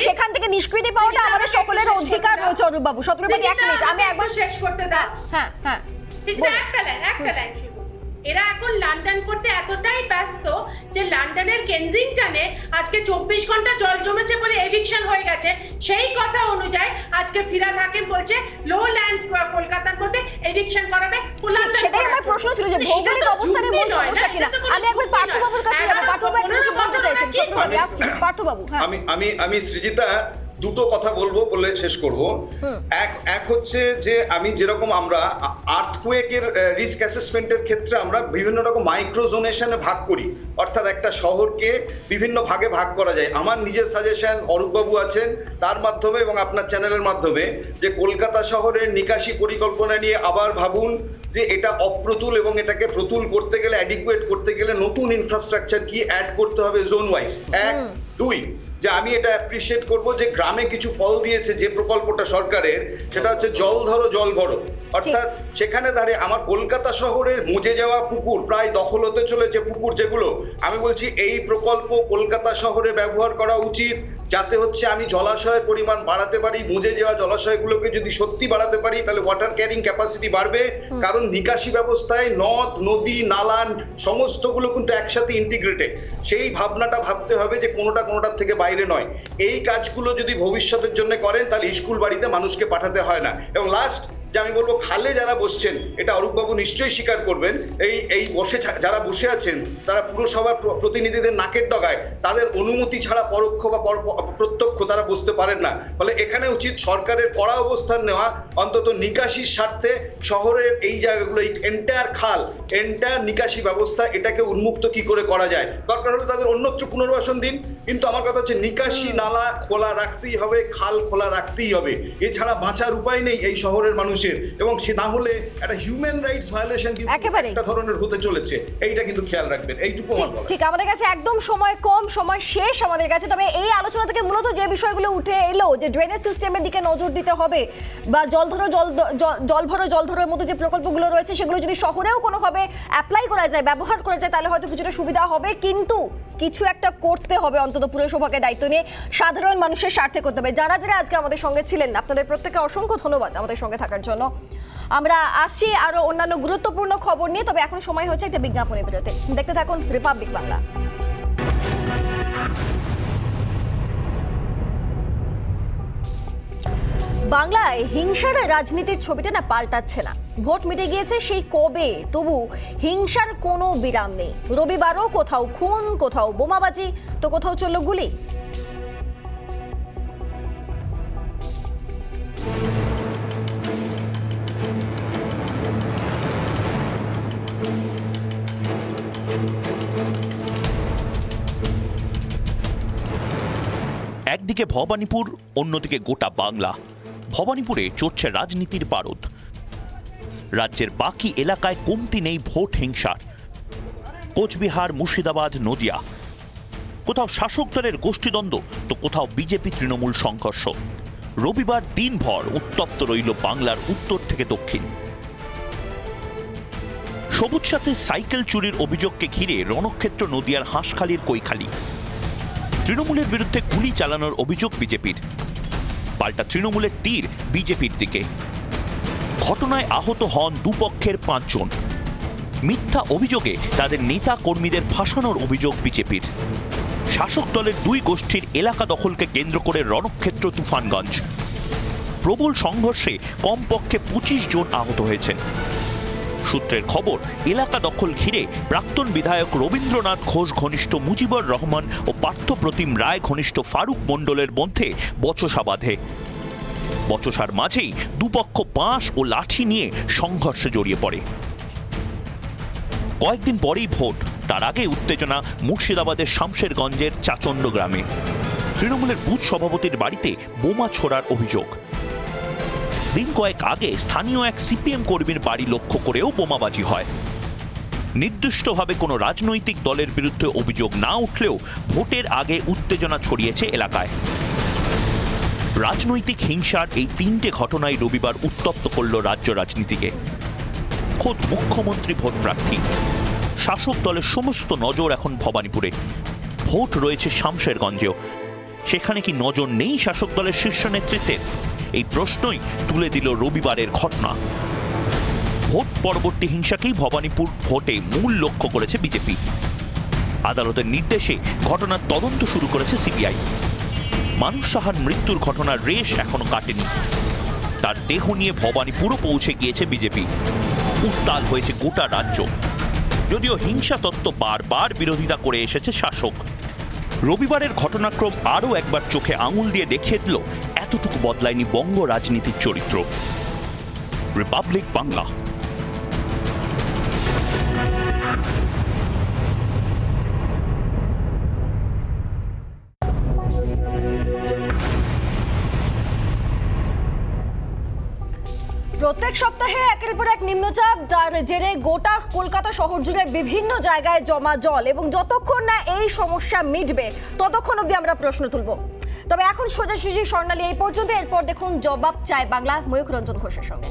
সেখান থেকে নিষ্কৃতি পাওয়াটা আমাদের সকলের অধিকার রয়েছে অরূপ বাবু। শত্রুপতি, এক মিনিট, আমি একবার শেষ করতে দাও। হ্যাঁ, একটা লাইন শুধু। এরা এখন লন্ডন করতে এতটাই ব্যস্ত যে লন্ডনের কেনজিংটনে আজকে 24 ঘন্টা জল জমেছে বলে এভিকশন হয়ে গেছে। সেই কথা অনুযায়ী আজকে ফিরাদ হাকিম বলছে লো ল্যান্ড কলকাতার মধ্যে এভিকশন করাবে। সেটাই আমার প্রশ্ন ছিল যে ভৌগোলিক অবস্থানে মূল সমস্যা কিনা। আমি একবার পার্থবাবুর কাছে যাব। পার্থবাবু একটা কিছু বলতে চাইছেন। শত্রুপতি আসছি, পার্থবাবু। হ্যাঁ, আমি সৃজিতা, দুটো কথা বলবো, বলে শেষ করব। এক হচ্ছে যে আমি যেরকম আমরা আর্থকুয়েকের রিস্ক অ্যাসেসমেন্টের ক্ষেত্রে আমরা বিভিন্ন রকম মাইক্রোজোনেশনে ভাগ করি, অর্থাৎ একটা শহরকে বিভিন্ন ভাগে ভাগ করা যায়। আমার নিজের সাজেশন, অরূপবাবু আছেন তার মাধ্যমে এবং আপনার চ্যানেলের মাধ্যমে, যে কলকাতা শহরের নিকাশি পরিকল্পনা নিয়ে আবার ভাবুন যে এটা অপ্রতুল এবং এটাকে প্রতুল করতে গেলে, অ্যাডিকুয়েট করতে গেলে নতুন ইনফ্রাস্ট্রাকচার কি অ্যাড করতে হবে জোন ওয়াইজ। 1, 2 যে আমি এটা অ্যাপ্রিসিয়েট করব যে গ্রামে কিছু ফল দিয়েছে যে প্রকল্পটা সরকারের, সেটা হচ্ছে জল ধরো জল ভরো, অর্থাৎ সেখানে দাঁড়িয়ে আমার কলকাতা শহরের মুজে যাওয়া পুকুর, প্রায় দখল হতে চলেছে পুকুর যেগুলো, আমি বলছি এই প্রকল্প কলকাতা শহরে ব্যবহার করা উচিত, যাতে হচ্ছে আমি জলাশয়ের পরিমাণ বাড়াতে পারি। মুজে যাওয়া জলাশয়গুলোকে যদি সত্যি বাড়াতে পারি তাহলে ওয়াটার ক্যারিং ক্যাপাসিটি বাড়বে, কারণ নিকাশি ব্যবস্থায় নদ নদী নালান সমস্তগুলো কিন্তু একসাথে ইন্টিগ্রেটেড। সেই ভাবনাটা ভাবতে হবে যে কোনোটার থেকে বাইরে নয়। এই কাজগুলো যদি ভবিষ্যতের জন্য করেন তাহলে স্কুল বাড়িতে মানুষকে পাঠাতে হয় না। এবং লাস্ট যে আমি বলবো, খালে যারা বসছেন, এটা অরূপবাবু নিশ্চয়ই স্বীকার করবেন, এই যারা বসে আছেন তারা পুরসভার প্রতিনিধিদের নাকের ডগায়, তাদের অনুমতি ছাড়া পরোক্ষ বা প্রত্যক্ষ তারা বসতে পারেন না। ফলে এখানে উচিত সরকারের কড়া অবস্থান নেওয়া, অন্তত নিকাশির স্বার্থে শহরের এই জায়গাগুলো, এই এন্টায়ার নিকাশি ব্যবস্থা, এটাকে উন্মুক্ত কি করে করা যায়। দরকার হলে তাদের অন্যত্র পুনর্বাসন দিন, কিন্তু আমার কথা হচ্ছে নিকাশি নালা খোলা রাখতেই হবে, খাল খোলা রাখতেই হবে, এছাড়া বাঁচার উপায় নেই এই শহরের মানুষ। এবং সে না হলে একটা হিউম্যান রাইটস ভায়োলেশন কিন্তু একটা ধরনের হতে চলেছে, এইটা কিন্তু খেয়াল রাখবেন। এইটুকু আমার বলা। ঠিক, আমাদের কাছে একদম সময় কম, সময় শেষ আমাদের কাছে। তবে এই আলোচনা থেকে মূলত যে বিষয়গুলো উঠে এলো, যে ড্রেনেজ সিস্টেমের দিকে নজর দিতে হবে, বা জল ভরো জল ধরার মতো যে প্রকল্পগুলো রয়েছে সেগুলো যদি শহরেও কোনোভাবে অ্যাপ্লাই করা যায়, ব্যবহার করা যায়, তাহলে হয়তো কিছুটা সুবিধা হবে। কিন্তু কিছু একটা করতে হবে, অন্তত পুরসভাকে দায়িত্ব নিয়ে সাধারণ মানুষের স্বার্থে করতে হবে। যারা আজকে আমাদের সঙ্গে ছিলেন, আপনাদের প্রত্যেককে অসংখ্য ধন্যবাদ আমাদের সঙ্গে থাকার জন্য। আমরা আসছি আরো অন্যান্য গুরুত্বপূর্ণ খবর নিয়ে, তবে এখন সময় হচ্ছে একটা বিজ্ঞাপনের বিরতি। দেখতে থাকুন রিপাবলিক বাংলা। বাংলায় হিংসার রাজনীতির ছবিটা না পাল্টাচ্ছে না। ভোট মিটে গিয়েছে সেই কবে, তবু হিংসার কোনো বিরাম নেই। রবিবারও কোথাও খুন, কোথাও বোমাবাজি, তো কোথাও চলল গুলি। একদিকে ভবানীপুর, অন্যদিকে গোটা বাংলা। ভবানীপুরে চড়ছে রাজনীতির বারুদ। রাজ্যের বাকি এলাকায় কমতি নেই ভোট হিংসার। কোচবিহার, মুর্শিদাবাদ, নদিয়া, কোথাও শাসক দলের গোষ্ঠীদ্বন্দ্ব, তো কোথাও বিজেপি তৃণমূল সংঘর্ষ। রবিবার দিনভর উত্তপ্ত রইল বাংলার উত্তর থেকে দক্ষিণ। সবুজ সাথে সাইকেল চুরির অভিযোগকে ঘিরে রণক্ষেত্র নদিয়ার হাঁসখালির কৈখালি। তৃণমূলের বিরুদ্ধে গুলি চালানোর অভিযোগ বিজেপির, পাল্টা তৃণমূলের তীর বিজেপির দিকে। ঘটনায় আহত হন দুপক্ষের 5 জন। মিথ্যা অভিযোগে তাদের নেতা কর্মীদের ফাঁসানোর অভিযোগ বিজেপির। শাসক দলের 2 গোষ্ঠীর এলাকা দখলকে কেন্দ্র করে রণক্ষেত্র তুফানগঞ্জ। প্রবল সংঘর্ষে কমপক্ষে 25 জন আহত হয়েছেন। সূত্রের খবর, এলাকা দখল ঘিরে প্রাক্তন বিধায়ক রবীন্দ্রনাথ ঘোষ ঘনিষ্ঠ মুজিবুর রহমান ও পার্থপ্রতিম রায় ঘনিষ্ঠ ফারুক মণ্ডলের মধ্যে বচসা বাঁধে। বচসার মাঝেই দুপক্ষ বাঁশ ও লাঠি নিয়ে সংঘর্ষে জড়িয়ে পড়ে। কয়েকদিন পরেই ভোট, তার আগে উত্তেজনা মুর্শিদাবাদের শামশেরগঞ্জের চাচণ্ড গ্রামে। তৃণমূলের বুথ সভাপতির বাড়িতে বোমা ছোড়ার অভিযোগ। দিন কয়েক আগে স্থানীয় এক সিপিএম কর্মীর বাড়ি লক্ষ্য করেও বোমাবাজি হয়। নির্দিষ্টভাবে কোনো রাজনৈতিক দলের বিরুদ্ধে অভিযোগ না উঠলেও ভোটের আগে উত্তেজনা ছড়িয়েছে এলাকায়। রাজনৈতিক হিংসার এই 3টে ঘটনায় রবিবার উত্তপ্ত করল রাজ্য রাজনীতিকে। খোদ মুখ্যমন্ত্রী ভোট প্রার্থী। শাসক দলের সমস্ত নজর এখন ভবানীপুরে। ভোট রয়েছে শামশেরগঞ্জেও। সেখানে কি নজর নেই শাসক দলের শীর্ষ নেতৃত্বের? এই প্রশ্নই তুলে দিল রবিবারের ঘটনা। ভোট পরবর্তী হিংসাকেই ভবানীপুর ভোটে মূল লক্ষ্য করেছে বিজেপি। আদালতের নির্দেশে ঘটনার তদন্ত শুরু করেছে সিবিআই। মানুষ সাহার মৃত্যুর ঘটনার রেশ এখনো কাটেনি। তার দেহ নিয়ে ভবানীপুরও পৌঁছে গিয়েছে বিজেপি। উত্তাল হয়েছে গোটা রাজ্য। যদিও হিংসা তত্ত্ব বারবার বিরোধিতা করে এসেছে শাসক। রবিবারের ঘটনাক্রম আরও একবার চোখে আঙুল দিয়ে দেখিয়ে দিল এতটুকু বদলায়নি বঙ্গ রাজনীতির চরিত্র। রিপাবলিক বাংলা। প্রত্যেক সপ্তাহে একের পর এক নিম্নচাপ, তার জেরে গোটা কলকাতা শহর জুড়ে বিভিন্ন জায়গায় জমা জল, এবং যতক্ষণ না এই সমস্যা মিটবে ততক্ষণ অবধি আমরা প্রশ্ন তুলব। তবে এখন সোজাসুজি স্বর্ণালী এই পর্যন্ত। এরপর দেখুন জবাব চাই বাংলা ময়ূখ রঞ্জন ঘোষের সঙ্গে।